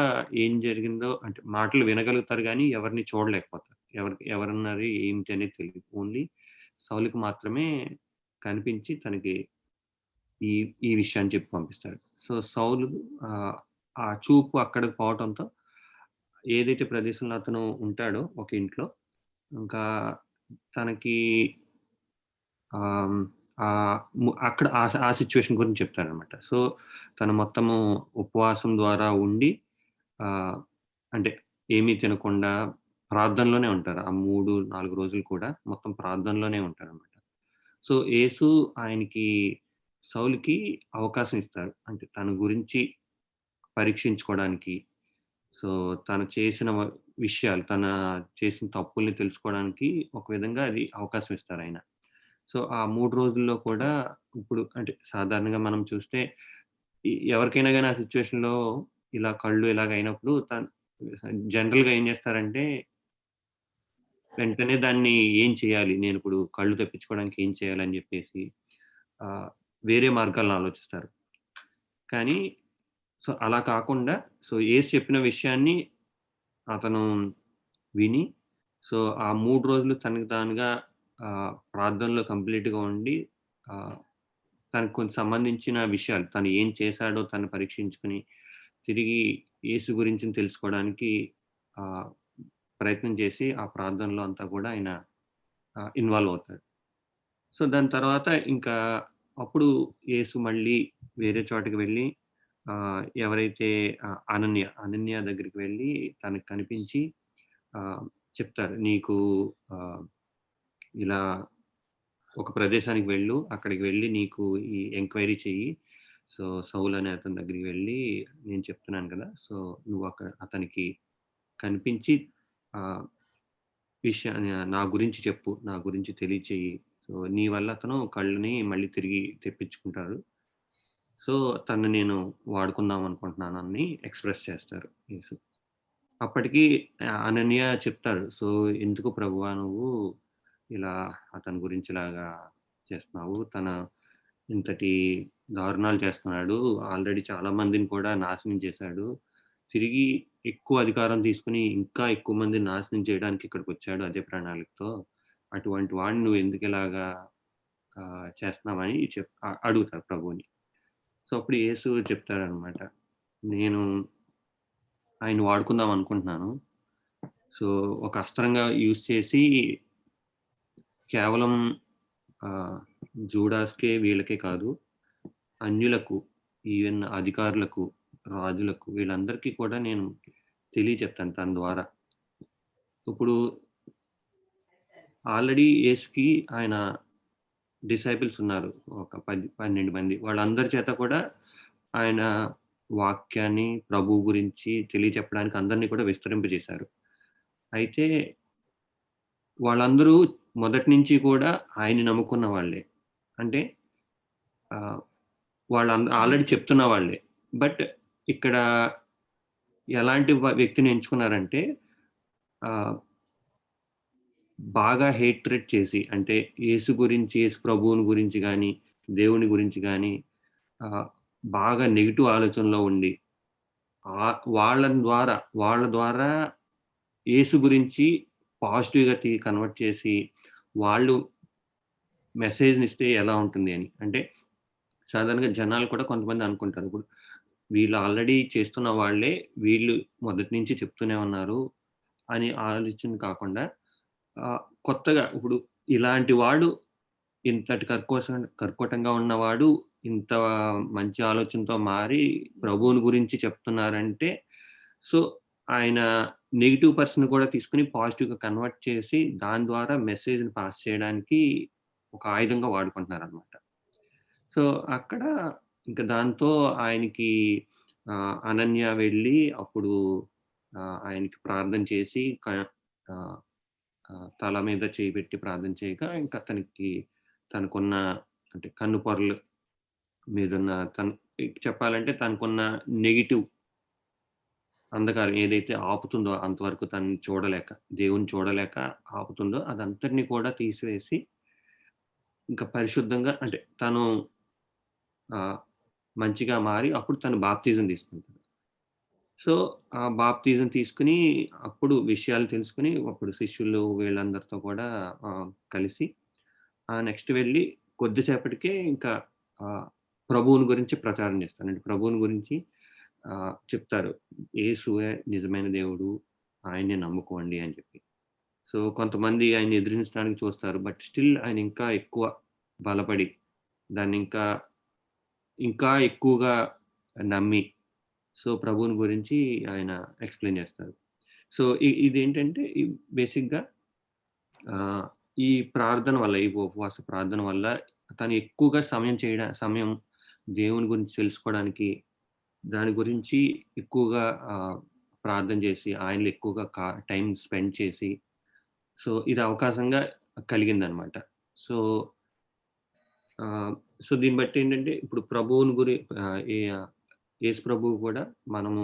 ఏం జరిగిందో అంటే మాటలు వినగలుగుతారు కానీ ఎవరిని చూడలేకపోతారు, ఎవరున్నారు ఏమిటి అనేది తెలియదు. ఓన్లీ సౌలుకి మాత్రమే కనిపించి తనకి ఈ విషయాన్ని చెప్పి పంపిస్తాడు. సో సౌలు ఆ చూపు అక్కడికి పోవటంతో ఏదైతే ప్రదేశంలో అతను ఉంటాడో ఒక ఇంట్లో, ఇంకా తనకి అక్కడ ఆ సిచ్యువేషన్ గురించి చెప్తారనమాట. సో, తను మొత్తము ఉపవాసం ద్వారా ఉండి అంటే ఏమీ తినకుండా ప్రార్థనలోనే ఉంటారు. ఆ 3, 4 రోజులు కూడా మొత్తం ప్రార్థనలోనే ఉంటారనమాట. సో, యేసు ఆయనకి సౌలుకి అవకాశం ఇస్తారు. అంటే తన గురించి పరీక్షించుకోవడానికి. సో, తను చేసిన విషయాలు, చేసిన తప్పుల్ని తెలుసుకోవడానికి ఒక విధంగా అది అవకాశం ఇస్తారాయన. సో, ఆ 3 రోజుల్లో కూడా ఇప్పుడు అంటే సాధారణంగా మనం చూస్తే ఎవరికైనా గాని ఆ సిట్యుయేషన్‌లో ఇలా కళ్ళు ఇలాగ అయినప్పుడు జనరల్‌గా ఏం చేస్తారంటే వెంటనే దాన్ని ఏం చేయాలి? నేనిప్పుడు కళ్ళు తెప్పించుకోవడానికి ఏం చేయాలని జెప్పేసి ఆహ్, వేరే మార్గాలను ఆలోచిస్తారు. కానీ సో, అలా కాకుండా యేసు చెప్పిన విషయాన్ని అతను విని సో, ఆ 3 రోజులు తనకు తానుగా ప్రార్థనలో కంప్లీట్‌గా ఉండి ఆహ్, తనకు కొంచెం సంబంధించిన విషయాలు తను ఏం చేశాడో తను పరీక్షించుకొని, తిరిగి యేసు గురించి తెలుసుకోవడానికి ఆహ్, ప్రయత్నం చేసి ఆ ప్రార్థనలో అంతా కూడా ఆయన ఇన్వాల్వ్ అవుతాడు. సో, దాని తర్వాత ఇంకా అప్పుడు యేసు మళ్ళీ వేరే చోటకి వెళ్ళి ఎవరైతే అనన్య దగ్గరికి వెళ్ళి తనకు కనిపించి ఆహ్, చెప్తారు. "నీకు ఆహ్, ఇలా ఒక ప్రదేశానికి వెళ్ళు. అక్కడికి వెళ్ళి నీకు ఈ ఎంక్వైరీ చెయ్యి. సో, సౌలు అనే అతని దగ్గరికి వెళ్ళి నేను చెప్తున్నాను కదా! సో, నువ్వు అతనికి కనిపించి ఆహ్, నా గురించి చెప్పు. నా గురించి తెలియచెయ్యి. సో, నీ వల్ల అతను కళ్ళని మళ్ళీ తిరిగి తెప్పించుకుంటాడు. సో, తనని నేను వాడుకుందాం అనుకుంటున్నానని ఎక్స్‌ప్రెస్ చేస్తారు యేసు. అప్పటికి అననీయ చెప్తాడు. సో, "ఎందుకు ప్రభువా నువ్వు ఇలా అతని గురించి ఇలాగా చేస్తున్నావు? ఇంతటి దారుణాలు చేస్తున్నాడు. ఆల్రెడీ చాలా మందిని కూడా నాశనం చేశాడు. తిరిగి ఎక్కువ అధికారం తీసుకొని ఇంకా ఎక్కువ మందిని నాశనం చేయడానికి ఇక్కడికొచ్చాడు అదే ప్రణాళికతో. అటువంటి వాడిని నువ్వు ఎందుకు ఇలాగా చేస్తున్నావని" అడుగుతారు ప్రభువుని. సో, అప్పుడు యేసు చెప్తారనమాట. నేను ఆయన్ని వాడుకుందాం అనుకుంటున్నాను. సో, ఒక అస్త్రంగా యూజ్ చేసి కేవలం ఆహ్, జూడాస్‌కే వీళ్ళకే కాదు, అన్యులకు, ఈవెన్ అధికారులకు, రాజులకు వీళ్ళందరికీ కూడా నేను తెలియచెప్తాను తన ద్వారా. ఇప్పుడు ఆల్రెడీ యేసుకి ఆయన డిసైపుల్స్ ఉన్నారు. ఒక 12 మంది. వాళ్ళందరి చేత కూడా ఆయన వాక్యాన్ని, ప్రభువు గురించి తెలియచెప్పడానికి అందరిని కూడా విస్తరింపజేశారు. అయితే వాళ్ళందరూ మొదటి నుంచి కూడా ఆయన్ని నమ్ముకున్న వాళ్ళే. అంటే ఆహ్, ఆల్రెడీ చెప్తున్న వాళ్ళే. బట్ ఇక్కడ ఎలాంటి వ్యక్తిని ఎంచుకున్నారంటే ఆహ్, బాగా హేట్రెడ్ చేసి అంటే యేసు గురించి, యేసు ప్రభువుని గురించి గాని, దేవుని గురించి గాని ఆహ్, బాగా నెగెటివ్ ఆలోచనలో ఉండి వాళ్ళ ద్వారా యేసు గురించి పాజిటివ్‌గా కన్వర్ట్ చేసి వాళ్ళు మెసేజ్‌నిస్తే ఎలా ఉంటుంది అని. అంటే సాధారణంగా జనాలు కూడా కొంతమంది అనుకుంటారు. ఇప్పుడు వీళ్ళు ఆల్రెడీ చేస్తున్న వాళ్ళే, వీళ్ళు మొదటి నుంచి చెప్తూనే ఉన్నారు అని ఆలోచన కాకుండా కొత్తగా ఇప్పుడు ఇలాంటి వాడు ఇంతటి కర్కోటంగా ఉన్నవాడు ఇంత మంచి ఆలోచనతో మారి ప్రభువుని గురించి చెప్తున్నారంటే, సో, ఆయన నెగెటివ్ పర్సన్ కూడా తీసుకొని పాజిటివ్‌గా కన్వర్ట్ చేసి దాని ద్వారా మెసేజ్‌ని పాస్ చేయడానికి ఒక ఆయుధంగా వాడుకుంటున్నారనమాట. సో, అక్కడ ఇంక దాంతో ఆయనకి అనన్య వెళ్ళి అప్పుడు ఆయనకి ప్రార్థన చేసి ఆహ్, తల మీద చేయి పెట్టి ప్రార్థన చేయగా ఇంక తనకున్న అంటే కన్ను పొరలు మీదున్న చెప్పాలంటే తనకున్న నెగెటివ్ అంధకారం ఏదైతే ఆపుతుందో అంతవరకు తనని చూడలేక, దేవుడిని చూడలేక ఆపుతుందో అదంతటిని కూడా తీసివేసి ఇంకా పరిశుద్ధంగా అంటే తను ఆహ్, మంచిగా మారి అప్పుడు తను బాప్తిజం తీసుకుంటాడు. సో, ఆ బాప్తిజం తీసుకొని అప్పుడు విషయాలు తెలుసుకొని అప్పుడు శిష్యులు వీళ్ళందరితో కూడా కలిసి నెక్స్ట్ వెళ్ళి కొద్దిసేపటికే ఇంకా ఆహ్, ప్రభువుని గురించి ప్రచారం చేస్తారు. అంటే ప్రభువుని గురించి చెప్తారు. యేసువే నిజమైన దేవుడు. ఆయన్నే నమ్ముకోండి అని చెప్పి. సో, కొంతమంది ఆయన్ని ఎదిరించడానికి చూస్తారు. బట్ స్టిల్ ఆయన ఇంకా ఎక్కువ బలపడి దాన్ని ఇంకా ఇంకా ఎక్కువగా నమ్మి సో ప్రభువుని గురించి ఆయన ఎక్స్‌ప్లెయిన్ చేస్తారు. సో ఇదేంటంటే బేసిక్‌గా ఆహ్, ఈ ప్రార్థన వల్ల, ఈ ఉపవాస ప్రార్థన వల్ల తను ఎక్కువగా సమయం దేవుని గురించి తెలుసుకోవడానికి, దాని గురించి ఎక్కువగా ప్రార్థన చేసి, ఆయనలో ఎక్కువగా టైమ్ స్పెండ్ చేసి, సో ఇది అవకాశంగా కలిగిందనమాట. సో, ఆహ్, సో దీన్ని బట్టి ఏంటంటే ఇప్పుడు ప్రభువుని ఆహ్, ఏ యేసు ప్రభువు కూడా మనము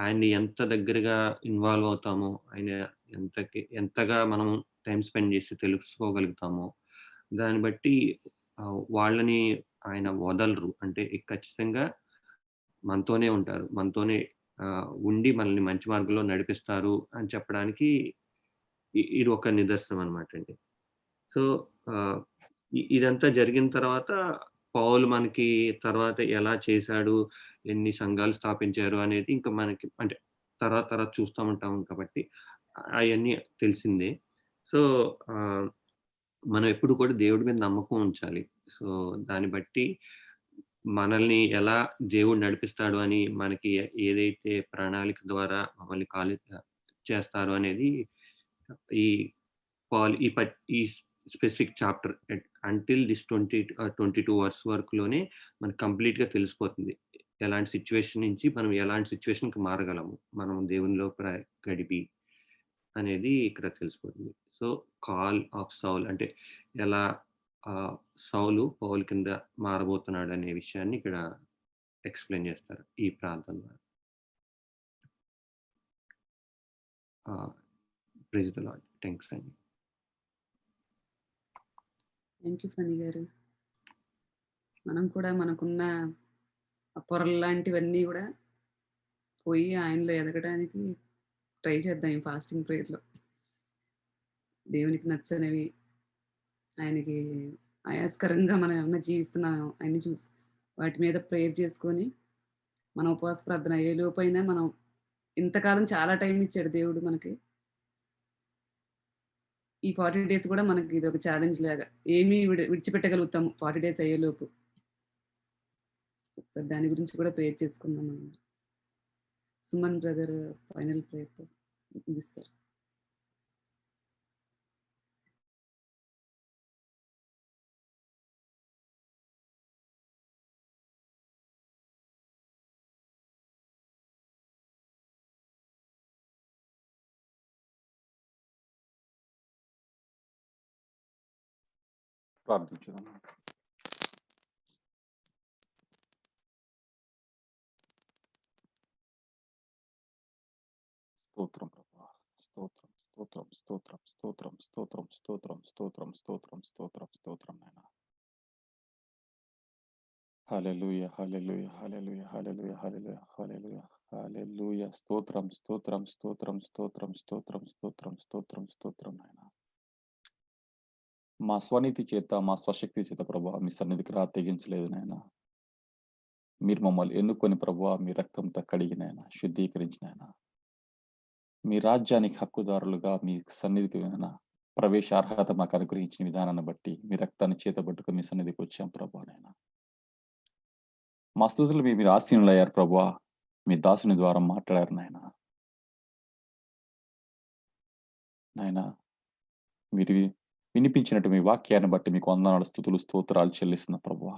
ఆయన్ని ఎంత దగ్గరగా ఇన్వాల్వ్ అవుతామో, ఆయన ఎంతగా మనం టైమ్ స్పెండ్ చేసి తెలుసుకోగలుగుతామో, దాన్ని బట్టి వాళ్ళని ఆయన వదలరు. అంటే ఖచ్చితంగా మనతోనే ఉంటారు. మనతోనే ఉండి మనల్ని మంచి మార్గంలో నడిపిస్తారు అని చెప్పడానికి ఇది ఒక నిదర్శనం అనమాటండి. సో, ఆహ్, ఇదంతా జరిగిన తర్వాత పౌలు మనకి తర్వాత ఎలా చేశాడు, ఎన్ని సంఘాలు స్థాపించారు అనేది ఇంకా మనకి అంటే తర్వాత తర్వాత చూస్తా ఉంటాం కాబట్టి అయన్నీ తెలిసిందే. సో, ఆహ్, మనం ఎప్పుడు కూడా దేవుడి మీద నమ్మకం ఉంచాలి. సో, దాన్ని బట్టి మనల్ని ఎలా దేవుడు నడిపిస్తాడు అని మనకి ఏదైతే ప్రణాళిక ద్వారా మమ్మల్ని చేస్తారు అనేది ఈ ఈ ఈ specific chapter until this 22 verse వరకులోనే మనకు కంప్లీట్‌గా తెలిసిపోతుంది. ఎలాంటి సిట్యుయేషన్ నుంచి మనం ఎలాంటి సిట్యుయేషన్‌కి మారగలము. మనం దేవునిలో గడిపి అనేది ఇక్కడ తెలిసిపోతుంది. సో, కాల్ ఆఫ్ సౌల్ అంటే ఎలా సౌలు పౌలు కింద మారబోతున్నాడనే విషయాన్ని ఇక్కడ ఎక్స్‌ప్లెయిన్ చేస్తారు ఈ ప్రార్థన ద్వారా. Praise the Lord. థాంక్స్ అండి. థ్యాంక్ యూ ఫణి గారు. మనం కూడా మనకున్న ఆ పొరలు లాంటివన్నీ కూడా పోయి ఆయనలో ఎదగడానికి ట్రై చేద్దాం ఈ ఫాస్టింగ్ ప్రేయర్‌లో. దేవునికి నచ్చనివి, ఆయనకి ఆయాస్కరంగా మనం ఏమన్నా జీవిస్తున్నామేమో అయన్నీ చూసి వాటి మీద ప్రేయర్ చేసుకొని, మన ఉపవాస ప్రార్థన అయ్యే లోపైనా మనం ఇంతకాలం చాలా టైం ఇచ్చాడు దేవుడు మనకి. ఈ 40 డేస్ కూడా మనకి ఇదొక ఛాలెంజ్ లాగా. ఏమి విడిచిపెట్టగలుగుతాము 40 డేస్ అయ్యేలోపు. ఒకసారి దాని గురించి కూడా ప్రేయర్ చేసుకుందాం మనం. సుమన్ బ్రదర్ ఫైనల్ ప్రేయర్‌తో ముగిస్తారు. ప్రార్థించుదాం. స్తోత్రం ప్రభువా, స్తోత్రం స్తోత్రం స్తోత్రం స్తోత్రం స్తోత్రం స్తోత్రం స్తోత్రం స్తోత్రం స్తోత్రం స్తోత్రం నాయనా. హల్లెలూయా హల్లెలూయా హల్లెలూయా హల్లెలూయా హల్లెలూయా హల్లెలూయా హల్లెలూయా. స్తోత్రం స్తోత్రం స్తోత్రం స్తోత్రం స్తోత్రం స్తోత్రం స్తోత్రం స్తోత్రం నాయనా. మా స్వనీతి చేత మా స్వశక్తి చేత ప్రభువా మీ సన్నిధికి తెగించలేదు నాయనా. మీరు మమ్మల్ని ఎన్నుకొని ప్రభువా మీ రక్తంతో కడిగిన ఆయన, శుద్ధీకరించిన ఆయన, మీ రాజ్యానికి హక్కుదారులుగా మీ సన్నిధికి ప్రవేశ అర్హత మాకు అనుగ్రహించిన విధానాన్ని బట్టి మీ రక్తాన్ని చేతబట్టుకుని మీ సన్నిధికి వచ్చాం ప్రభువా నాయనా. మా స్తుతులు మీ మీద ఆసీనులయ్యారు ప్రభువా, మీ దాసుని ద్వారా మాట్లాడారు నాయనా. నాయనా మీరు వినిపించినట్టు మీ వాక్యాన్ని బట్టి మీకు వందనాలు స్తుతులు స్తోత్రాలు చెల్లిస్తున్న ప్రభువా.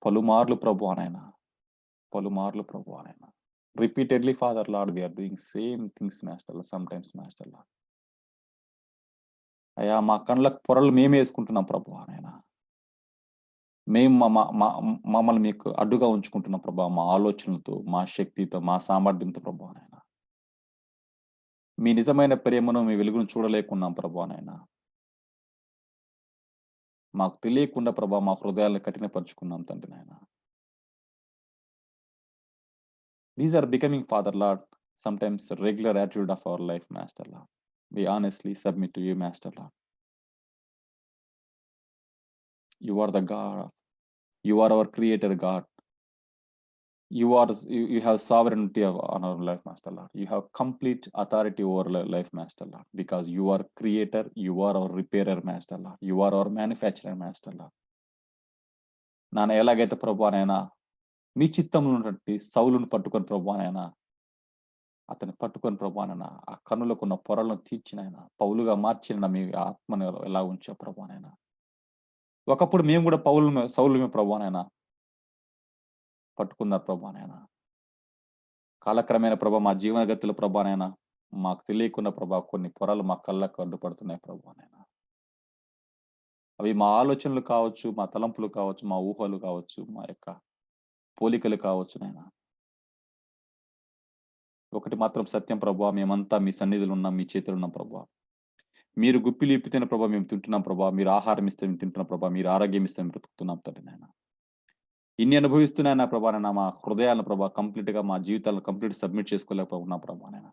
పలుమార్లు ప్రభువా నాయనా, పలుమార్లు ప్రభువా నాయనా. Repeatedly, Father Lord, we are doing same things, Master Lord, sometimes, Master Lord. అయ్యా మా కళ్ళకు పొరలు మేము వేసుకుంటున్నాం ప్రభువా నాయనా. మేము మమ్మల్ని మీకు అడ్డుగా ఉంచుకుంటున్నాం ప్రభా, మా ఆలోచనలతో, మా శక్తితో, మా సామర్థ్యంతో ప్రభువా నాయనా. మీ నిజమైన ప్రేమను మీ వెలుగును చూడలేకున్నాం ప్రభువా నాయనా. మాకు తెలియకుండా ప్రభా మా హృదయాలను కఠినపరుచుకున్నాం తండ్రి నాయనా. These are becoming, Father Lord, sometimes a regular attitude of our life, Master Lord. We honestly submit to you, Master Lord. You are the God. You are our creator God. you have sovereignty on our life, Master Lord. You have complete authority over life, Master Lord, because you are creator, you are our repairer, Master Lord. You are our manufacturer, Master Lord. నాన్న ఎలాగైతే ప్రభువానైనా మీ చిత్తంలో ఉన్నటువంటి సౌలును పట్టుకొని ప్రభువానైనా అతన్ని పట్టుకొని ప్రభువానైనా ఆ కన్నులకు ఉన్న పొరలను తీర్చినైనా పౌలుగా మార్చిన మీ ఆత్మను ఎలా ఉంచా ప్రభువానైనా. ఒకప్పుడు మేము కూడా సౌలు ప్రభువానైనా పట్టుకున్నారు ప్రభువానైనా. కాలక్రమేణ ప్రభా మా జీవన గతిలో ప్రభానైనా మాకు తెలియకుండా ప్రభా కొన్ని పొరలు మా కళ్ళకు అడ్డుపడుతున్నాయి ప్రభువానైనా. అవి మా ఆలోచనలు కావచ్చు, మా తలంపులు కావచ్చు, మా ఊహలు కావచ్చు, మా యొక్క పోలికలు కావచ్చు నాయన. ఒకటి మాత్రం సత్యం ప్రభా, మేమంతా మీ సన్నిధిలో ఉన్నాం, మీ చేతులు ఉన్నాం ప్రభా. మీరు గుప్పిలు ఇప్పితేనే ప్రభా మేము తింటున్నాం ప్రభా. మీరు ఆహారం ఇస్తే మేము తింటున్నాం ప్రభా. మీరు ఆరోగ్యం ఇస్తే మేము బ్రతుకుతున్నాం తండ్రి నాయన. ఇన్ని అనుభవిస్తున్నాయన ప్రభా నాయన. మా హృదయాలను ప్రభా కంప్లీట్ గా మా జీవితాలను కంప్లీట్ సబ్మిట్ చేసుకోలేకపోతున్నాం ప్రభా నాయన.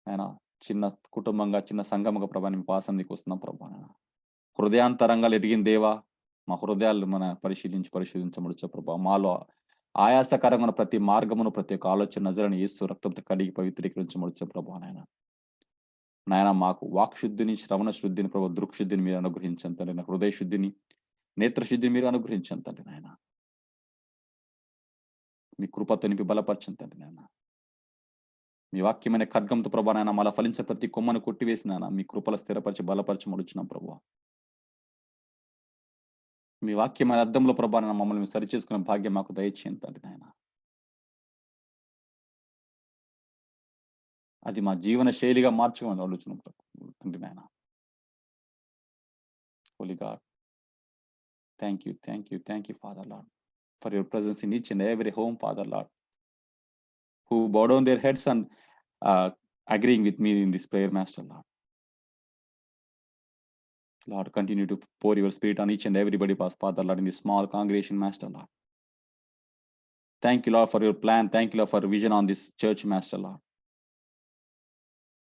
ఆయన చిన్న కుటుంబంగా చిన్న సంఘముగా ప్రభా మేము పాసందికి వస్తున్నాం ప్రభా నాయన. హృదయాంతరంగాలు ఎదిగిన దేవా, మా హృదయాలు మన పరిశీలించమడుచు ప్రభా. మాలో ఆయాసకరమైన ప్రతి మార్గమును ప్రతి ఒక్క ఆలోచన నజరని యేసు రక్తంతో కడిగి పవిత్రీకరించమడుచు ప్రభా నాయన. నాయన మాకు వాక్ శుద్ధిని, శ్రవణ శుద్ధిని ప్రభా, దృక్శుద్ధిని మీరు అనుగ్రహించండి. నా హృదయ శుద్ధిని, నేత్ర శుద్ధిని మీరు అనుగ్రహించండి నాయన. మీ కృపతో నింపి బలపరచండి నాయన. మీ వాక్యమైన ఖడ్గంతో ప్రభా నాయన మళ్ళా ఫలించే ప్రతి కొమ్మను కొట్టివేసినాయన మీ కృపల స్థిరపరిచి బలపరచమడుచున్నాం ప్రభా. మీ వాక్యమైన అర్థంలో ప్రభా నాయన మమ్మల్ని సరిచేసుకునే భాగ్యం మాకు దయచేయండి నాయన. అది మా జీవన శైలిగా మార్చుకోమని ఆలోచన తండ్రి నాయన. Holy God, thank you, Father Lord, for your presence in each and every home, Father Lord, who bow down their heads and agreeing with me in this prayer, Master Lord. Lord, continue to pour your spirit on each and everybody, Father Lord, in this small congregation, Master Lord. Thank you, Lord, for your plan. Thank you, Lord, for vision on this church, Master Lord.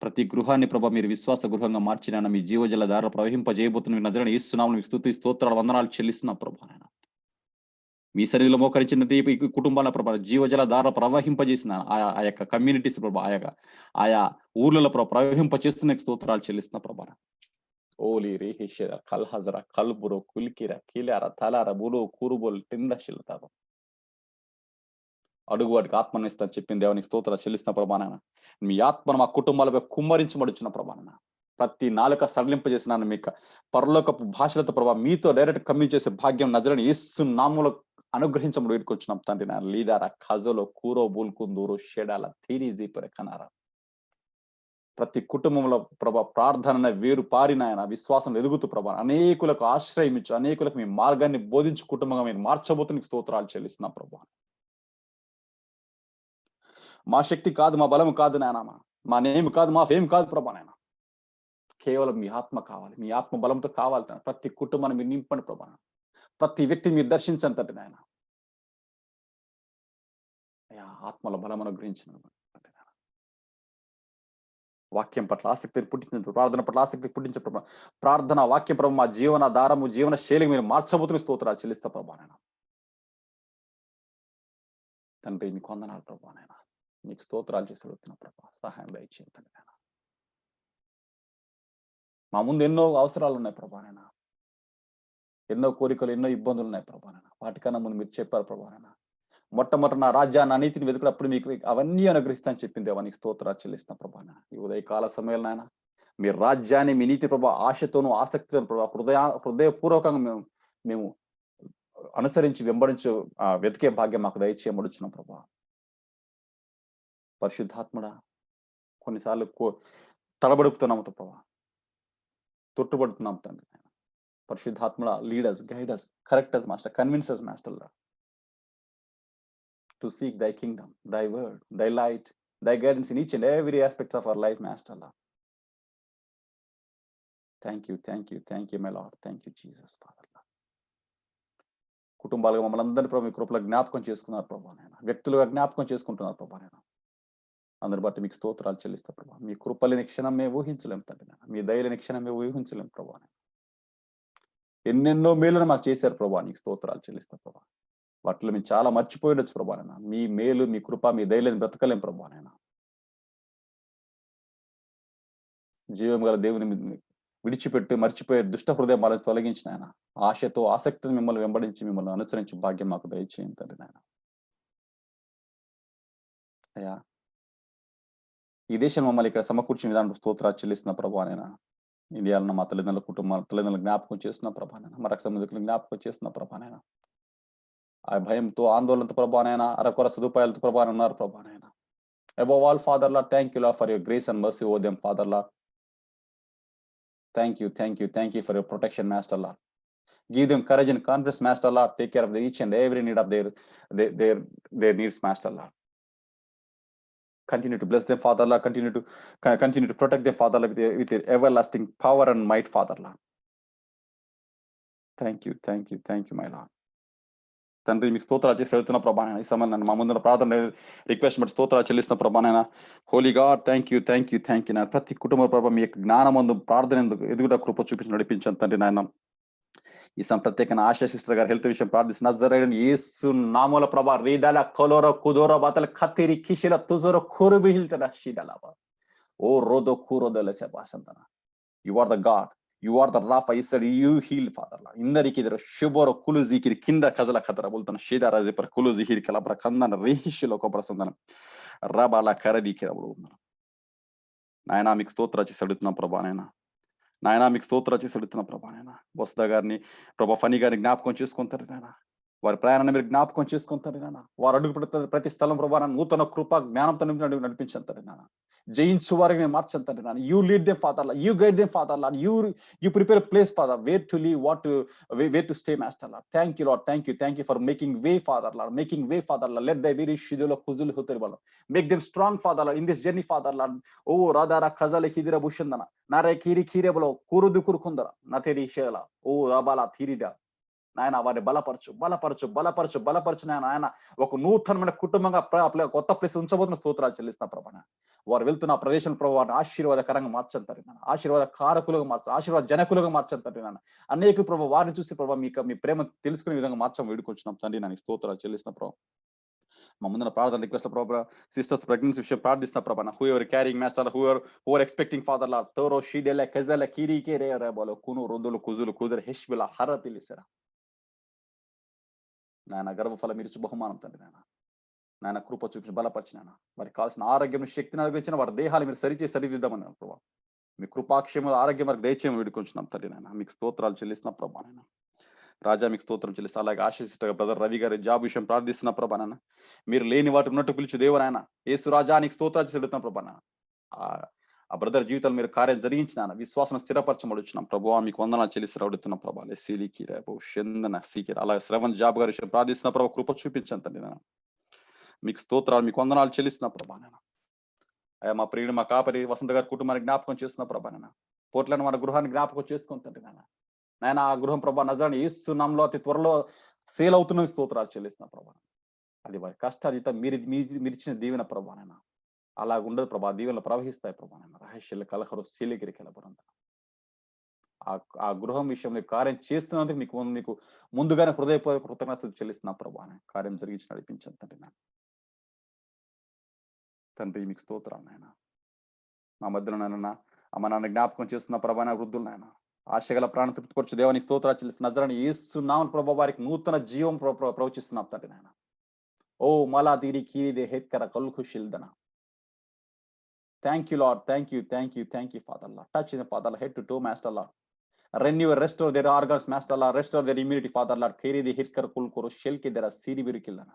ప్రతి గృహాన్ని ప్రభా మీరు విశ్వాస గృహంగా మార్చిన మీ జీవజల దారులు ప్రవహింపజేయబోతున్న నజరని యేసునామమున మీకు స్తుతి స్తోత్రాలు వందనాలు చెల్లిస్తున్నా ప్రభా నాయన. మీ సన్నిధిలో మోకరించిన ఈ కుటుంబాల ప్రభా జీవజల దారులు ప్రవహింపజేసిన ఆ యొక్క కమ్యూనిటీస్ ప్రభా ఆయా ఊర్లలో ప్రవహింప చేస్తున్న స్తోత్రాలు చెల్లిస్తున్నా ప్రభా. ఓలి రేహేషర కల్హజర కల్బురో కుల్కిర కీలార తలార బులో కూరుబోల్ తిందశిలతావ అడుగు వాటికి ఆత్మను ఇస్తా చెప్పింది దేవునికి స్తోత్రాలు చెల్లిస్తున్న ప్రభా నాయన. మీ ఆత్మను మా కుటుంబాలపై కుమ్మరించబడుచున్న ప్రభా నాయన. ప్రతి నాలుక సడలింపజేసిన మీకు పరలోకపు భాషలతో ప్రభా మీతో డైరెక్ట్ కమ్యూనికేట్ చేసే భాగ్యం నజరని యేసు నామములో అనుగ్రహించబడి వేడుకొచ్చున్నాం తండ్రి నాయన. లీదారా ఖజలో కూరో బూల్కుందూరు షెడాల తీరీజీ పరకనారా. ప్రతి కుటుంబంలో ప్రభా ప్రార్థన వేరు పారిన ఆయన విశ్వాసం ఎదుగుతూ ప్రభా అనేకులకు ఆశ్రయం ఇచ్చు, అనేకులకు మీ మార్గాన్ని బోధించు కుటుంబంగా మీరు మార్చబోతున్న స్తోత్రాలు చెల్లిస్తున్నాం ప్రభా. మా శక్తి కాదు, మా బలం కాదు నాయన, మా నేమ్ కాదు, మా ఫేమ్ కాదు ప్రభా నాయన. కేవలం మీ ఆత్మ కావాలి, మీ ఆత్మ బలంతో కావాలి. ప్రతి కుటుంబాన్ని మీరు నింపండి ప్రభా. ప్రతి వ్యక్తిని మీరు దర్శించండి నాయన. అయ్యా ఆత్మలో బలం అనుగ్రహించిన వాక్యం పట్ల ఆసక్తిని పుట్టించిన ప్రార్థన పట్ల ఆసక్తి పుట్టించే ప్రభా. ప్రార్థన వాక్యం ప్రభా మా జీవన దారము జీవన శైలికి మీరు మార్చబోతున్న స్తోత్రాలు చెల్లిస్తా ప్రభా నాయన. తండ్రి మీకు వందనాలు ప్రభా నాయన. మీకు స్తోత్రాలు చేసి వెళ్తున్నా ప్రభా. సహాయం దయచేయండి తండ్రి నాయన. మా ముందు ఎన్నో అవసరాలు ఉన్నాయి ప్రభా నాయన. ఎన్నో కోరికలు, ఎన్నో ఇబ్బందులు ఉన్నాయి ప్రభా నాయన. వాటికన్నా ముందు మీరు చెప్పారు ప్రభా నాయన. మొట్టమొదటి నా రాజ్యాన్ని అనీతిని వెతుకున్నప్పుడు మీకు అవన్నీ అనుగ్రహిస్తానని చెప్పింది దేవా. నీకు స్తోత్రాలు చెల్లిస్తాం ప్రభా నాయన. ఈ ఉదయకాల సమయంలో నాయన మీ రాజ్యాన్ని మీ నీతి ప్రభా ఆశతోనూ ఆసక్తితోనూ ప్రభా హృదయపూర్వకంగా మేము అనుసరించి వెంబడించు వెతికే భాగ్యం మాకు దయచేయమడుచున్నాం ప్రభా. పరిశుద్ధాత్ముడా కొన్నిసార్లు తడబడుపుతున్నాము ప్రభా, తొట్టుబడుతున్నాం తండ్రి. పరిశుద్ధాత్ముడా leaders, guiders, correctors master, convincers master to seek thy kingdom, thy word, thy light, thy guidance in each and every aspect of our life, Master Lord. Thank you, my Lord. Thank you, Jesus, Father Lord. కుటుంబాలుగా మమ్మల్ని అందరినీ ప్రభు మీ కృపలో జ్ఞాపకం చేసుకున్నారు ప్రభా నాయన. వ్యక్తులుగా జ్ఞాపకం చేసుకుంటున్నారు ప్రభా నాయన. అందరి బట్టి మీకు స్తోత్రాలు చెల్లిస్తా ప్రభా. మీ కృపలేని క్షణం మేము ఊహించలేం తండ్రి నాయన. మీ దయలేని క్షణం మేము ఊహించలేం ప్రభా నాయన. ఎన్నెన్నో మేలును మాకు చేశారు ప్రభా. నీకు స్తోత్రాలు చెల్లిస్తా ప్రభా. వాటిలో మేము చాలా మర్చిపోయి ఉండొచ్చు ప్రభా నాయన. మీ మేలు, మీ కృప, మీ దయలేని బ్రతకలేం ప్రభా నాయన. జీవం గల దేవుని విడిచిపెట్టి మర్చిపోయే దుష్ట హృదయం వాళ్ళని తొలగించిన ఆయన ఆశతో ఆసక్తిని మిమ్మల్ని వెంబడించి మిమ్మల్ని అనుసరించి భాగ్యం మాకు దయచేయండి తండ్రి నాయన. అయ్యా, ఈ దేశం మమ్మల్ని ఇక్కడ సమకూర్చిన విధానం స్తోత్రాలు చెల్లిస్తున్న ప్రభానైనా. ఇండియాలో మా తల్లిదండ్రుల కుటుంబాల తల్లిదండ్రులు జ్ఞాపకం చేస్తున్న ప్రభానైనా, మా రక్షణ సంబంధికులు జ్ఞాపకం చేస్తున్న ప్రభానైనా. ఆ భయంతో ఆందోళనతో ప్రభానైనా, అరకొర సదుపాయాలతో ప్రభాన ఉన్నారు ప్రభానైనా. Above all, Father Lord, thank you, Lord, for your grace and mercy over them, Father Lord. Thank you for your protection, Master Lord. Give them courage and confidence, Master Lord. Take care of each and every need of their needs, Master Lord. Continue to bless them, Father Lord. Continue to protect them, Father Lord, with your everlasting power and might, Father Lord. Thank you, my Lord. తండ్రి మీకు స్తోత్రాలు చేసి వెళ్తున్న ప్రభానైనా. ఈ సమయం నన్ను మా ముందున్న ప్రార్థన రిక్వెస్ట్ బట్టి స్తోత్రాలు చెల్లిస్తున్న ప్రభానైనా. హోలీ గాడ్ థ్యాంక్ యూ నా ప్రతి కుటుంబ ప్రభావ మీ యొక్క జ్ఞానమందు ప్రార్థన ఎదుగుట కృప చూపించి నడిపించాను తండ్రి నాయన. ఈ ప్రత్యేక ఆశా సిస్టర్ గారు హెల్త్ విషయం ప్రార్థిస్తున్న నజరేయుడైన యేసు నామముల ప్రభా రీదాల కొలోర కుదోర బతల ఖతిరి కిషిల తుజోర కురుబిహిల్తన షిదలవ ఓ రోదో కురోదల సెబాసంతన. You are the God, you are the Rafa. You said you heal, Father Lord. Indariki der shuboro kuluzi kiri kinda kazala khadra bultana shida razi par kuluzi hiri kala bara kandana rihishilo ko prasandana rabala karadi kira bulundana. నాయనా మీకు స్తోత్ర చేసి అడుగుతున్నా ప్రభా నాయనా. బొస్తా గారిని ప్రభా funny గారిని జ్ఞాపకం చేసుకుంటారు నాయన. వారి ప్రయాణాన్ని మీరు జ్ఞాపకం చేసుకుంటారు నాయన. వారు అడుగు పెడుతుంది ప్రతి స్థలం ప్రభా నూతన కృప జ్ఞానంతో నడిపించంటారు నాయన. జయించు వారికి మేము మార్చంటారు నాయన. You lead them Father Lord, you guide them Father Lord, you prepare place Father where to leave, where to stay, Master Lord. Thank you, Lord. Thank you for making way, Father Lord. Let thy very shidolo kuzul hoteribalo. Make them strong, Father Lord, in this journey, Father Lord. Oh radara khazale hidira bushandana nare kiri bolo kurudu kurkundara nateri shela oh rabala thirida నాయన. వారిని బలపరచు నాయన. ఒక నూతనమైన కుటుంబంగా కొత్త place ఉంచబోతున్న స్తోత్రాలు చెల్లిస్తున్న ప్రభా. వారు వెళ్తున్న ప్రదేశం ప్రభావ వారిని ఆశీర్వాదకరంగా మార్చంటారు నాయన. ఆశీర్వాద కారకులుగా ఆశీర్వాద జనకులుగా మార్చంటారు నాయన. అనేక ప్రభావ వారిని చూసి ప్రభావ మీ ప్రేమ తెలుసుకునే విధంగా మార్చం వేడుకొచ్చున్నాం తండ్రి. నాకు స్తోత్రాలు చెల్లిస్తున్న ప్రభావ. మా ముందున ప్రార్థన రిక్వెస్ట్ ప్రభావ సిస్టర్స్ ప్రెగ్నెన్సీ విషయం ప్రార్థిస్తున్న ప్రభా. Whoever carrying master, who are expecting father Lord, తోరో షీడెల కెజల కిరీకే రేబలో కును రొందులు కుజులు కుదర హెష్బిల హర తెలిసరా నాయన. గర్భఫలం మీరు బహుమానం తండ్రి నాయన. కృప చూపించి బలపరిచిన వారికి కావాల్సిన ఆరోగ్యం శక్తిని అనుగ్రహించిన వారి దేహాలు మీరు సరిదిద్దామని ప్రభావ. మీ కృపాక్షేమ ఆరోగ్యం వారికి దయచేయమని వేడుకొంచున్నాం తండ్రి నాయన. మీకు స్తోత్రాలు చెల్లిస్తున్న ప్రభా నాయన. రాజా మీకు స్తోత్రం చెల్లిస్తా. అలాగే ఆశిస్తుగా బ్రదర్ రవి గారి జాబ్ విషయం ప్రార్థిస్తున్న ప్రభా నాయన. మీరు లేని వాటి ఉన్నట్టు పిలిచి దేవనాయన యేసు రాజా నీకు స్తోత్రాలు చెల్లుతున్న ప్రభా నాయన. ఆ బ్రదర్ జీవితాలు మీరు కార్యం జరిగించిన విశ్వాసం స్థిరపరచమడుచున్నాం ప్రభావ. మీకు వందనాలు చెల్లిసి అడుగుతున్న ప్రభా. అలాగే శ్రవణ్ జాబ్ గారి విషయం ప్రార్థిస్తున్న ప్రభావ. కృప చూపించండి నేను. మీకు స్తోత్రాలు మీకు వందనాలు చెల్లిస్తున్న ప్రభా నేను. అయ్యా మా ప్రియుడు మా కాపరి వసంత గారి కుటుంబాన్ని జ్ఞాపకం చేస్తున్న ప్రభా నేను. పోట్లను మన గృహాన్ని జ్ఞాపకం చేసుకుంటుంది నాయన. ఆ గృహం ప్రభా నజరాని యేసు నామములో అతి త్వరలో సేల్ అవుతున్న స్తోత్రాలు చెల్లిస్తున్న ప్రభా. అది వారి కష్టార్జిత మీరిచ్చిన దీవెన ప్రభా నాయన. అలా ఉండదు ప్రభా. దీవెనలు ప్రవహిస్తాయి ప్రభా నాయన. రహస్యాల కలహరు శీలగిరి కలబరంత ఆ గృహం విషయంలో కార్యం చేస్తున్నందుకు మీకు ముందుగానే హృదయపూర్వక కృతజ్ఞతలు చెల్లిస్తున్నా ప్రభా. కార్యం జరిగించి నడిపించండి తండ్రి తండ్రి. మీకు స్తోత్రాలు నాయన. మా మధ్యలో నాయన అమ్మ నాన్న జ్ఞాపకం చేస్తున్న ప్రభా. వృద్ధులు నాయన ఆశగల ప్రాణ తృప్తిపరచు దేవానికి స్తోత్రాలు చెల్లిస్తున్న నజరాని యేసు నామమున ప్రభా వారికి నూతన జీవం ప్రవచిస్తున్నాం తండ్రి నాయన. ఓ మలా తీరి కీరిదే హెత్కర కల్ఖుషిల్దన. Thank you, Lord. Thank you, Father Lord. Touch in the Father Lord, head to toe, Master Lord. Renew, restore their organs, Master Lord. Restore their immunity, Father Lord. Carry the hitkar kulkoro shelki dera siri birikillana.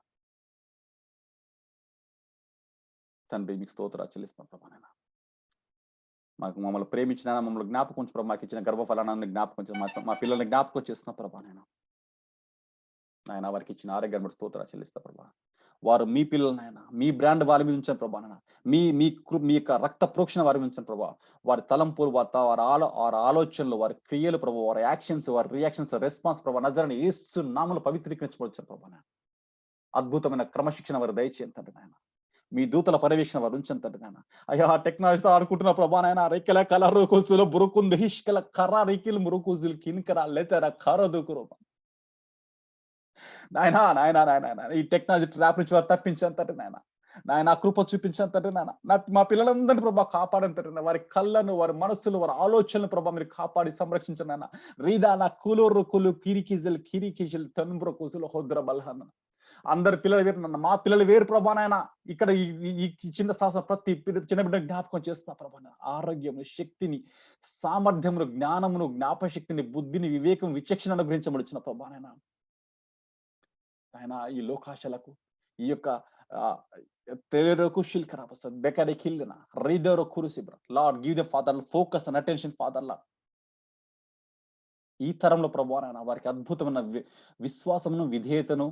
తండ్రి మీకు స్తోత్రాలు చెల్లిస్తున్నాం ప్రభా నాయన. మమ్మల్ని ప్రేమించిన మమ్మల్ని జ్ఞాపకం ఉంచి ప్రభా. మాకు ఇచ్చిన గర్భఫలాన్ని జ్ఞాపకం చేసి మా పిల్లల్ని జ్ఞాపకం చేస్తున్న ప్రభా నాయన. వారికి ఇచ్చిన ఆరోగ్యాన్ని బట్టి స్తోత్రాలు చెల్లిస్తా ప్రభా. వారు మీ పిల్లలనైనా మీ బ్రాండ్ వారి మీద ఉంచాను ప్రభా నాయన. మీ యొక్క రక్త ప్రోక్షణ వారి మీద ఉంచాను ప్రభా. వారి తలంపులు వారి ఆలోచనలు వారి క్రియలు ప్రభా. వారి యాక్షన్స్ వారి రియాక్షన్స్ రెస్పాన్స్ ప్రభా నజరాని యేసు నామములో పవిత్రీకరించబడొచ్చాను ప్రభా నాయన. అద్భుతమైన క్రమశిక్షణ వారు దయచేయండి తండ్రి నాయన. మీ దూతల పర్యవేక్షణ వారు ఉంచండి తండ్రి నాయన. అయ్యా టెక్నాలజీతో ఆడుకుంటున్న ప్రభా నాయన. రెక్కల కలరు కొసులు బురుకుంది హిష్కల కర్ర రికిల్ మురుకుజులు కిన్కర లెతర కరదుకురు నాయన ఈ టెక్నాలజీ ట్రాప్ నుంచి వారు తప్పించాను తండ్రి నాయన కృప చూపించాను తండ్రి మా పిల్లలందరినీ ప్రభా కాపాడని తండ్రి వారి కళ్ళను వారి మనస్సులు వారి ఆలోచనలు ప్రభా మీరు కాపాడి సంరక్షించండి నాయన రీదా నా కులు కిరికిజల్ తనుబ్ర కుసులు హోద్ర బల్హన్ అందరి పిల్లలు వేరు మా పిల్లలు వేరు ప్రభా నాయన ఇక్కడ ఈ చిన్న శాస్త్రం ప్రతి చిన్న బిడ్డ జ్ఞాపకం చేస్తున్నా ప్రభా ఆరోగ్యము శక్తిని సామర్థ్యమును జ్ఞానమును జ్ఞాపశక్తిని బుద్ధిని వివేకం విచక్షణ అనుగ్రహించబడిచిన ప్రభా నాయన ఆయన ఈ లోకాశలకు ఈ యొక్క Lord give the father focus and attention father లా ఈ తరంలో ప్రభు వారికి అద్భుతమైన విశ్వాసమును విధేయతను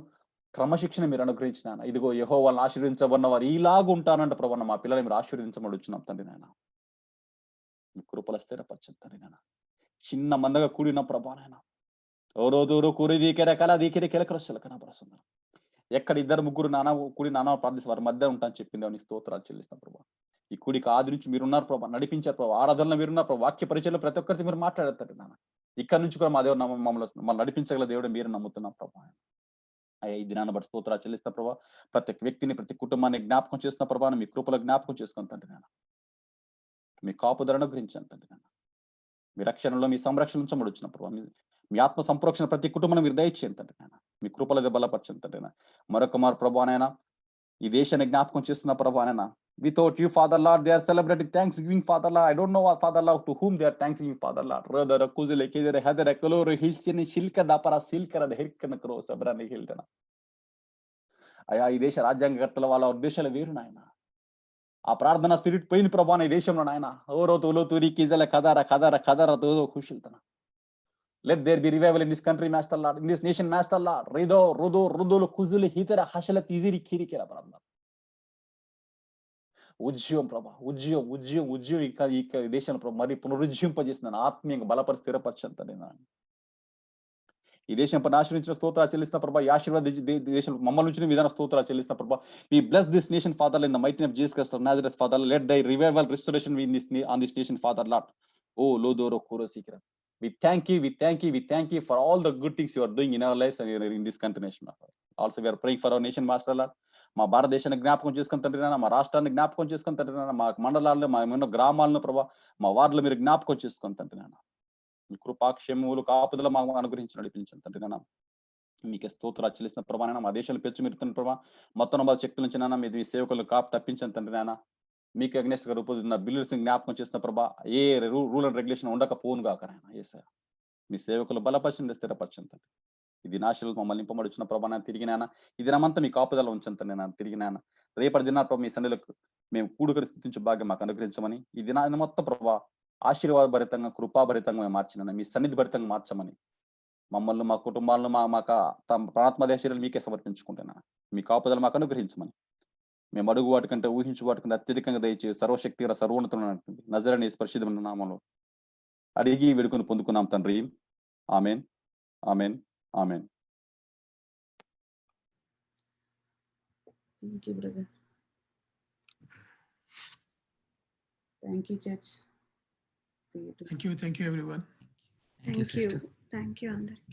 క్రమశిక్షణ మీరు అనుగ్రహించిన ఇదిగో యెహోవాను ఆశీర్వదించబడిన వారు ఇలాగ ఉంటారంట ప్రభు మా పిల్లలు మీరు ఆశీర్వదించమడుచున్నాం తండ్రి నాయన మీ కృపల స్థిరపరచండి తండ్రి నాయన చిన్న మందగా కూడిన ప్రభు నాయన ఓరోదూరు కూరి దీకెర కల దీకెర కెలకరొచ్చల కనపరుస్తుంది ఎక్కడ ఇద్దరు ముగ్గురు కూడి నానా ప్రార్థిస్తే వారి మధ్య ఉంటానని చెప్పింది అని స్తోత్రాలు చెల్లిస్తాం ప్రభా ఈ కూడికి ఆది నుంచి మీరున్నారు ప్రభా నడిపించారు ప్రభా ఆరాధనలో మీరున్నారు ప్రభా వాక్య పరిచయంలో ప్రతి ఒక్కరికి మీరు మాట్లాడతారు నాన్న ఇక్కడ నుంచి కూడా మా దేవుడు మమ్మల్ని నడిపించగల దేవుడు మీరు నమ్ముతున్నాం ప్రభా అయ్యా ఈ దినాన్ని బట్టి స్తోత్రాలు చెల్లిస్తాం ప్రభా ప్రతి వ్యక్తిని ప్రతి కుటుంబాన్ని జ్ఞాపకం చేస్తున్న ప్రభావం మీ కృపలో జ్ఞాపకం చేసుకుని తండ్రి నాన్న మీ కాపుదలను గురించాను తండ్రి నాన్న మీ రక్షణలో మీ సంరక్షణ ఉంచమడుచిన ప్రభావ మీ ఆత్మ సంప్రోక్షణ ప్రతి కుటుంబాన్ని మీరు దయచేయండి తండ్రి నాయన మీ కృపలో బలపరచండి తండ్రి మరొక మారు ప్రభు నాయన ఈ దేశాన్ని జ్ఞాపకం చేస్తున్న ప్రభు నాయన without you father Lord they are celebrating thanksgiving father Lord I don't know father Lord to whom they are thanksgiving father Lord రదర కుజలే కేదర హదర కలోరు హిల్సిని శిల్క దాపర సిల్కర హెర్కన క్రో సబ్రాని హిల్దన అయా ఈ దేశ రాజ్యాంగకర్తల వాళ్ళ ఉద్దేశాలు వేరు నాయన ఆ ప్రార్థన స్పిరిట్ పోయింది ప్రభు ఈ దేశంలో నాయన ఓరో తోలో తూరి కిజల కదర తోదో ఖుషిల్తన let there be revival in this country master lord in this nation master lord rido rudo kuzuli hitera hashala tiziri kirikera brahma ఉజ్జీవం ప్రభా ఉజ్జీవం ఈ దేశంలో ప్రభా మరి పునరుజ్జింపజేసిన ఆత్మీయంగా బలపరి స్థిరపరచండి ఈ దేశం ఆశ్రయించిన స్తోత్రాలు చెల్లిస్తున్న ప్రభా ఈ ఆశీర్వాద దేశం మమ్మల్ని నుంచి విధాన స్తోత్రాలు చెల్లిస్తున్న ప్రభా we bless this nation father in the mighty name of Jesus Christ of Nazareth father let thy revival restoration be in this on this nation father lord oh lodoro korosikra we thank you for all the good things you are doing in our lives and in this country nation also we are praying for our nation master lord మా భారతదేశాన్ని జ్ఞాపకం చేసుకుని తండ్రి నాన్న మా రాష్ట్రాన్ని జ్ఞాపకం చేసుకుని తండ్రి నాన్న మా మండలాల్లో మా ఎన్నో గ్రామాలను ప్రభా మా వార్డులో మీరు జ్ఞాపకం చేసుకుని తండ్రి నాన్న మీ కృపాక్షేమములు కాపుదల మాకు అనుగ్రహించి నడిపించండి తండ్రి నాన్న మీకే స్తోత్రాలు చెల్లిస్తున్న ప్రభా నాన్న మా దేశాలు పెంచు మీరు తండ్రి ప్రభా మొత్తం బాధ శక్తుల నుంచి నాన్న మీ సేవకులు కాపు తప్పించండి తండ్రి నాన్న మీకు అగ్నెస్ట్ గా రూపొందిన బిల్లులు జ్ఞాపకం చేసిన ప్రభా ఏ రూల్ అండ్ రెగ్యులేషన్ ఉండకపోను కాక ఏ సార్ మీ సేవకులు బలపరచండి స్థిరపరచండి ఇది నాశలు మమ్మల్ని నింపమడుచున్న ప్రభా తిరిగినాయన ఈ దినమంతా మీ కాపుదల ఉంచండి నేను తిరిగినాయన రేపటి దినాల ప్రభా మీ సన్నిధిలో మేము కూడుకరి స్థితించే భాగ్యం మాకు అనుగ్రహించమని ఈ దినాన్ని మొత్తం ప్రభా ఆశీర్వాద భరితంగా కృపాభరితంగా మేము మార్చిన మీ సన్నిధి భరితంగా మార్చమని మమ్మల్ని మా కుటుంబాలను మా ప్రాణాత్మ దేశాలు మీకే సమర్పించుకుంటున్నాను మీ కాపుదల మాకు అనుగ్రహించమని మేము అడుగు వాటికంటే ఊహించు వాటికంటే అత్యధికంగా దయచేసి సర్వశక్తి సర్వోన్నతుడు నజరని పరిశుద్ధమైన నామంలో అడిగి వేడుకొని పొందుకున్నాం తండ్రి amen amen amen Thank you, brother. Thank you, church. See you tomorrow. Thank you, everyone. Thank you, sister. Thank you అందరికి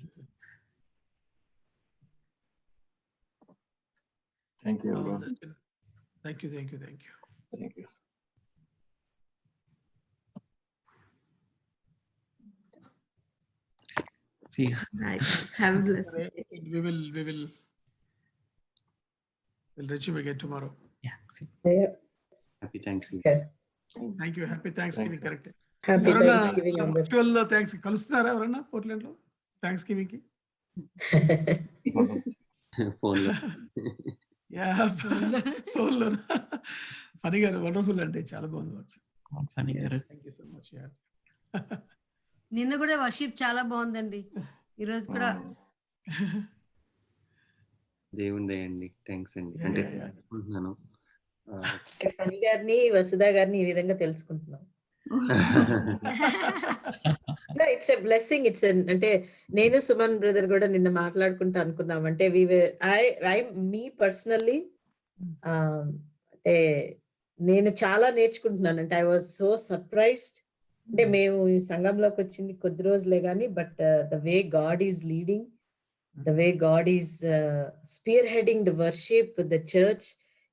Thank you, everyone. That's it. Thank you. Thank you. See you. Have a blessed day We will we'll reach you again tomorrow. Yeah. See. Happy thanks Thank you. Happy Thanksgiving. Thank you. Correct. Happy ఎవరన్నా Thanksgiving అందరికీ. Virtual thanks కలుస్తున్నారా ఎవరన్నా Portland లో థ్యాంక్స్‌గివింగ్ కి? ఫోన్లో yeah ఫోన్లో funny గారు wonderful అంటే చాలా బాగుంది వర్క్. Funny గారు. Thank you so much yeah. నిన్న కూడా వర్షిప్ చాలా బాగుందండి ఈ రోజు కూడా దేవుని దయండి థ్యాంక్స్ అండి అంటే అనుకుంటున్నాను ఫనీ గారిని వసుధా గారిని ఈ విధంగా తెలుసుకుంటున్నాం. It's a blessing. అంటే నేను సుమన్ బ్రదర్ కూడా నిన్న మాట్లాడుకుంటూ అనుకున్నాం అంటే మీ పర్సనల్లీ అంటే నేను చాలా నేర్చుకుంటున్నాను. అంటే ఐ వాజ్ సో సర్ప్రైజ్డ్. అంటే మేము ఈ సంఘంలోకి వచ్చింది కొద్ది రోజులే కానీ but the way God is leading The way God is spearheading the worship, the church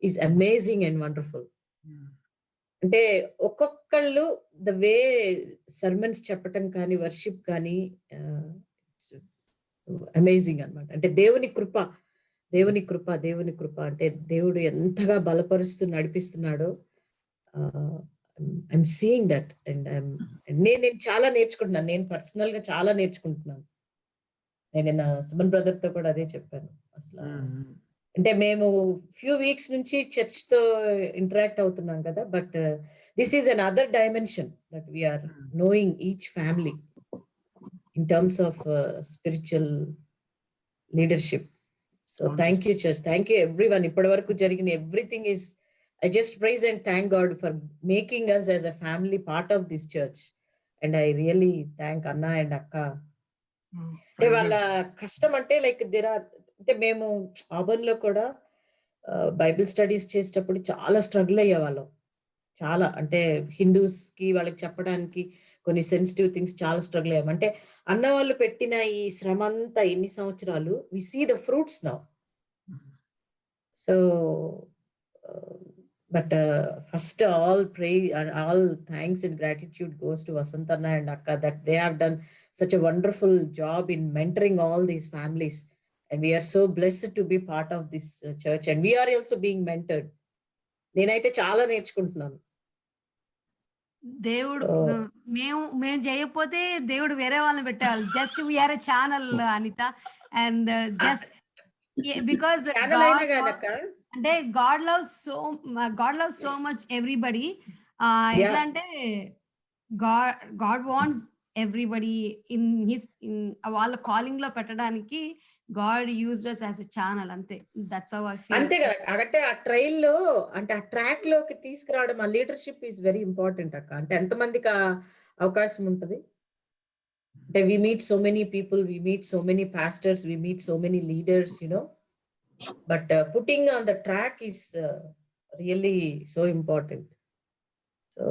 is amazing and wonderful. అంటే ఒక్కొక్కళ్ళు ద వే సర్మన్స్ చెప్పటం కానీ వర్షిప్ కానీ అమేజింగ్ అన్నమాట. అంటే దేవుని కృప దేవుని కృప దేవుని కృప అంటే దేవుడు ఎంతగా బలపరుస్తూ నడిపిస్తున్నాడో ఐఎమ్ సీయింగ్ దట్. అండ్ నేను చాలా నేర్చుకుంటున్నాను. నేను పర్సనల్ గా చాలా నేర్చుకుంటున్నాను. నేను సుమన్ బ్రదర్ తో కూడా అదే చెప్పాను. అసలు అంటే మేము ఫ్యూ వీక్స్ నుంచి చర్చ్ తో ఇంటరాక్ట్ అవుతున్నాం కదా, but this is another dimension that we are knowing each family in terms of spiritual leadership. So thank you church, thank you everyone. ఇప్పటి వరకు జరిగిన everything is I just praise and thank God for making us as a family part of this church. And I really thank Anna and Akka. అంటే వాళ్ళ కష్టం అంటే like అంటే మేము auburn లో కూడా బైబిల్ స్టడీస్ చేసేటప్పుడు చాలా స్ట్రగుల్ అయ్యేవాళ్ళం. చాలా అంటే హిందూస్ కి వాళ్ళకి చెప్పడానికి కొన్ని సెన్సిటివ్ థింగ్స్ చాలా స్ట్రగుల్ అయ్యాం. అంటే అన్న వాళ్ళు పెట్టిన ఈ శ్రమ అంతా ఎన్ని సంవత్సరాలు we see the fruits now. So but first all praise and all thanks and gratitude goes to Vasantanna and Akka that they have done such a wonderful job in mentoring all these families, and we are so blessed to be part of this church, and we are also being mentored. నేనైతే చాలా నేర్చుకుంటున్నాను. దేవుడు మేము చేయకపోతే దేవుడు వేరే వాళ్ళని పెట్టేవాళ్ళు. Just we are a channel Anitha, and just because అంటే God loves so much everybody. ఎట్లా అంటే గాడ్ వాంట్స్ ఎవ్రీబడి ఇన్ వాళ్ళ కాలింగ్ లో పెట్టడానికి God used us as a channel. అంతే, దట్స్ హౌ ఐ ఫీల్. అంతే కదా. అంటే ఆ ట్రైల్ లో అంటే ఆ ట్రాక్ లోకి తీసుకురావడం, ఆ లీడర్షిప్ ఈజ్ వెరీ ఇంపార్టెంట్ అక్క. అంటే ఎంతమందికి అవకాశం ఉంటుంది అంటే we meet so many people, we meet so many pastors, we meet so many leaders, you know, but putting on the track is really so important. So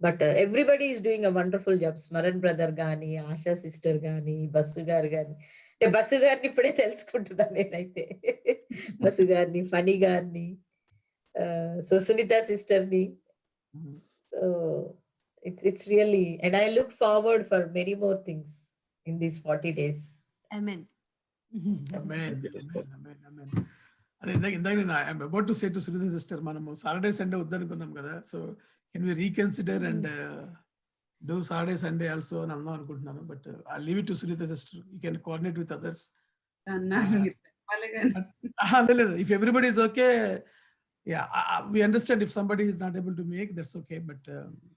but everybody is doing a wonderful job. Smaran brother gaani, Asha sister gaani, Basu gar gaani, అంటే bus గారిని ఇప్పుడే తెలుసుకుంటున్నాను నేనైతే. Bus గారిని, funny గారిని, so Sunitha sister ని. So it's really, and I look forward for many more things in these 40 days. Amen. Amen. అదే ఇందాక నేను I'm about to say to Sunitha sister, మనము సాటర్డే సండే వద్దనుకున్నాం కదా, so can we reconsider and do Saturday Sunday also అని అందాం అనుకుంటున్నాను. But I leave it to Sunitha sister, you can coordinate with others. లేదు, if everybody is okay, yeah, we understand if somebody is not able to make, that's okay, but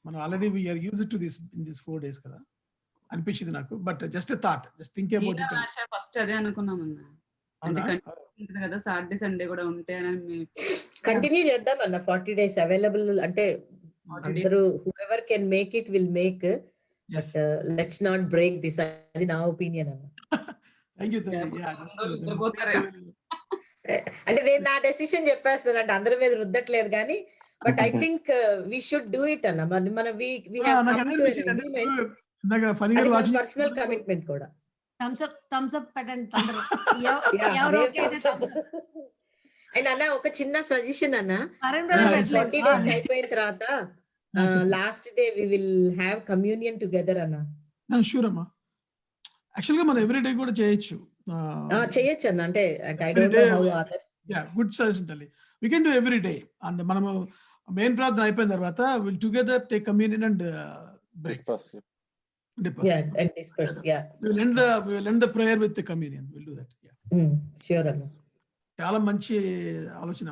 మనం already we are used to this in these 4 days కదా అనిపించింది నాకు. But just a thought, just think about it. First అదే అనుకున్నామన్నా, అంటే కదా Saturday Sunday కూడా ఉంటే continue చేద్దాం అన్న. 40 days అవైలబుల్ అంటే అందరూ whoever can make it will make. Yes, let's not break this. అది నా ఒపీనియన్ అన్న. Thank you. అంటే నేను నా డెసిషన్ చెప్పేస్తాను, అంటే అందరి మీద రుద్దట్లేదు కానీ, but I think we should do it అన్న. మన పర్సనల్ కమిట్మెంట్ కూడా. థమ్స్ అప్ పెట్టండి. అండ్ అన్న ఒక చిన్న సజెషన్ అన్న, 40 days అయిపోయిన తర్వాత last day we will have communion together అన్న. షూర్ అమ్మా. యాక్చువల్ గా మనం ఎవ్రీ డే కూడా చేయొచ్చు అన్న. అంటే I don't know how other. Yeah, good suggestion తల్లి. We can do every day. And మనము మెయిన్ ప్రార్థన అయిపోయిన తర్వాత will together take communion and break. Yeah, and disperse. Yeah, we will end the prayer with the communion. We'll do that. Yeah, sure అన్న. చాలా మంచి ఆలోచన.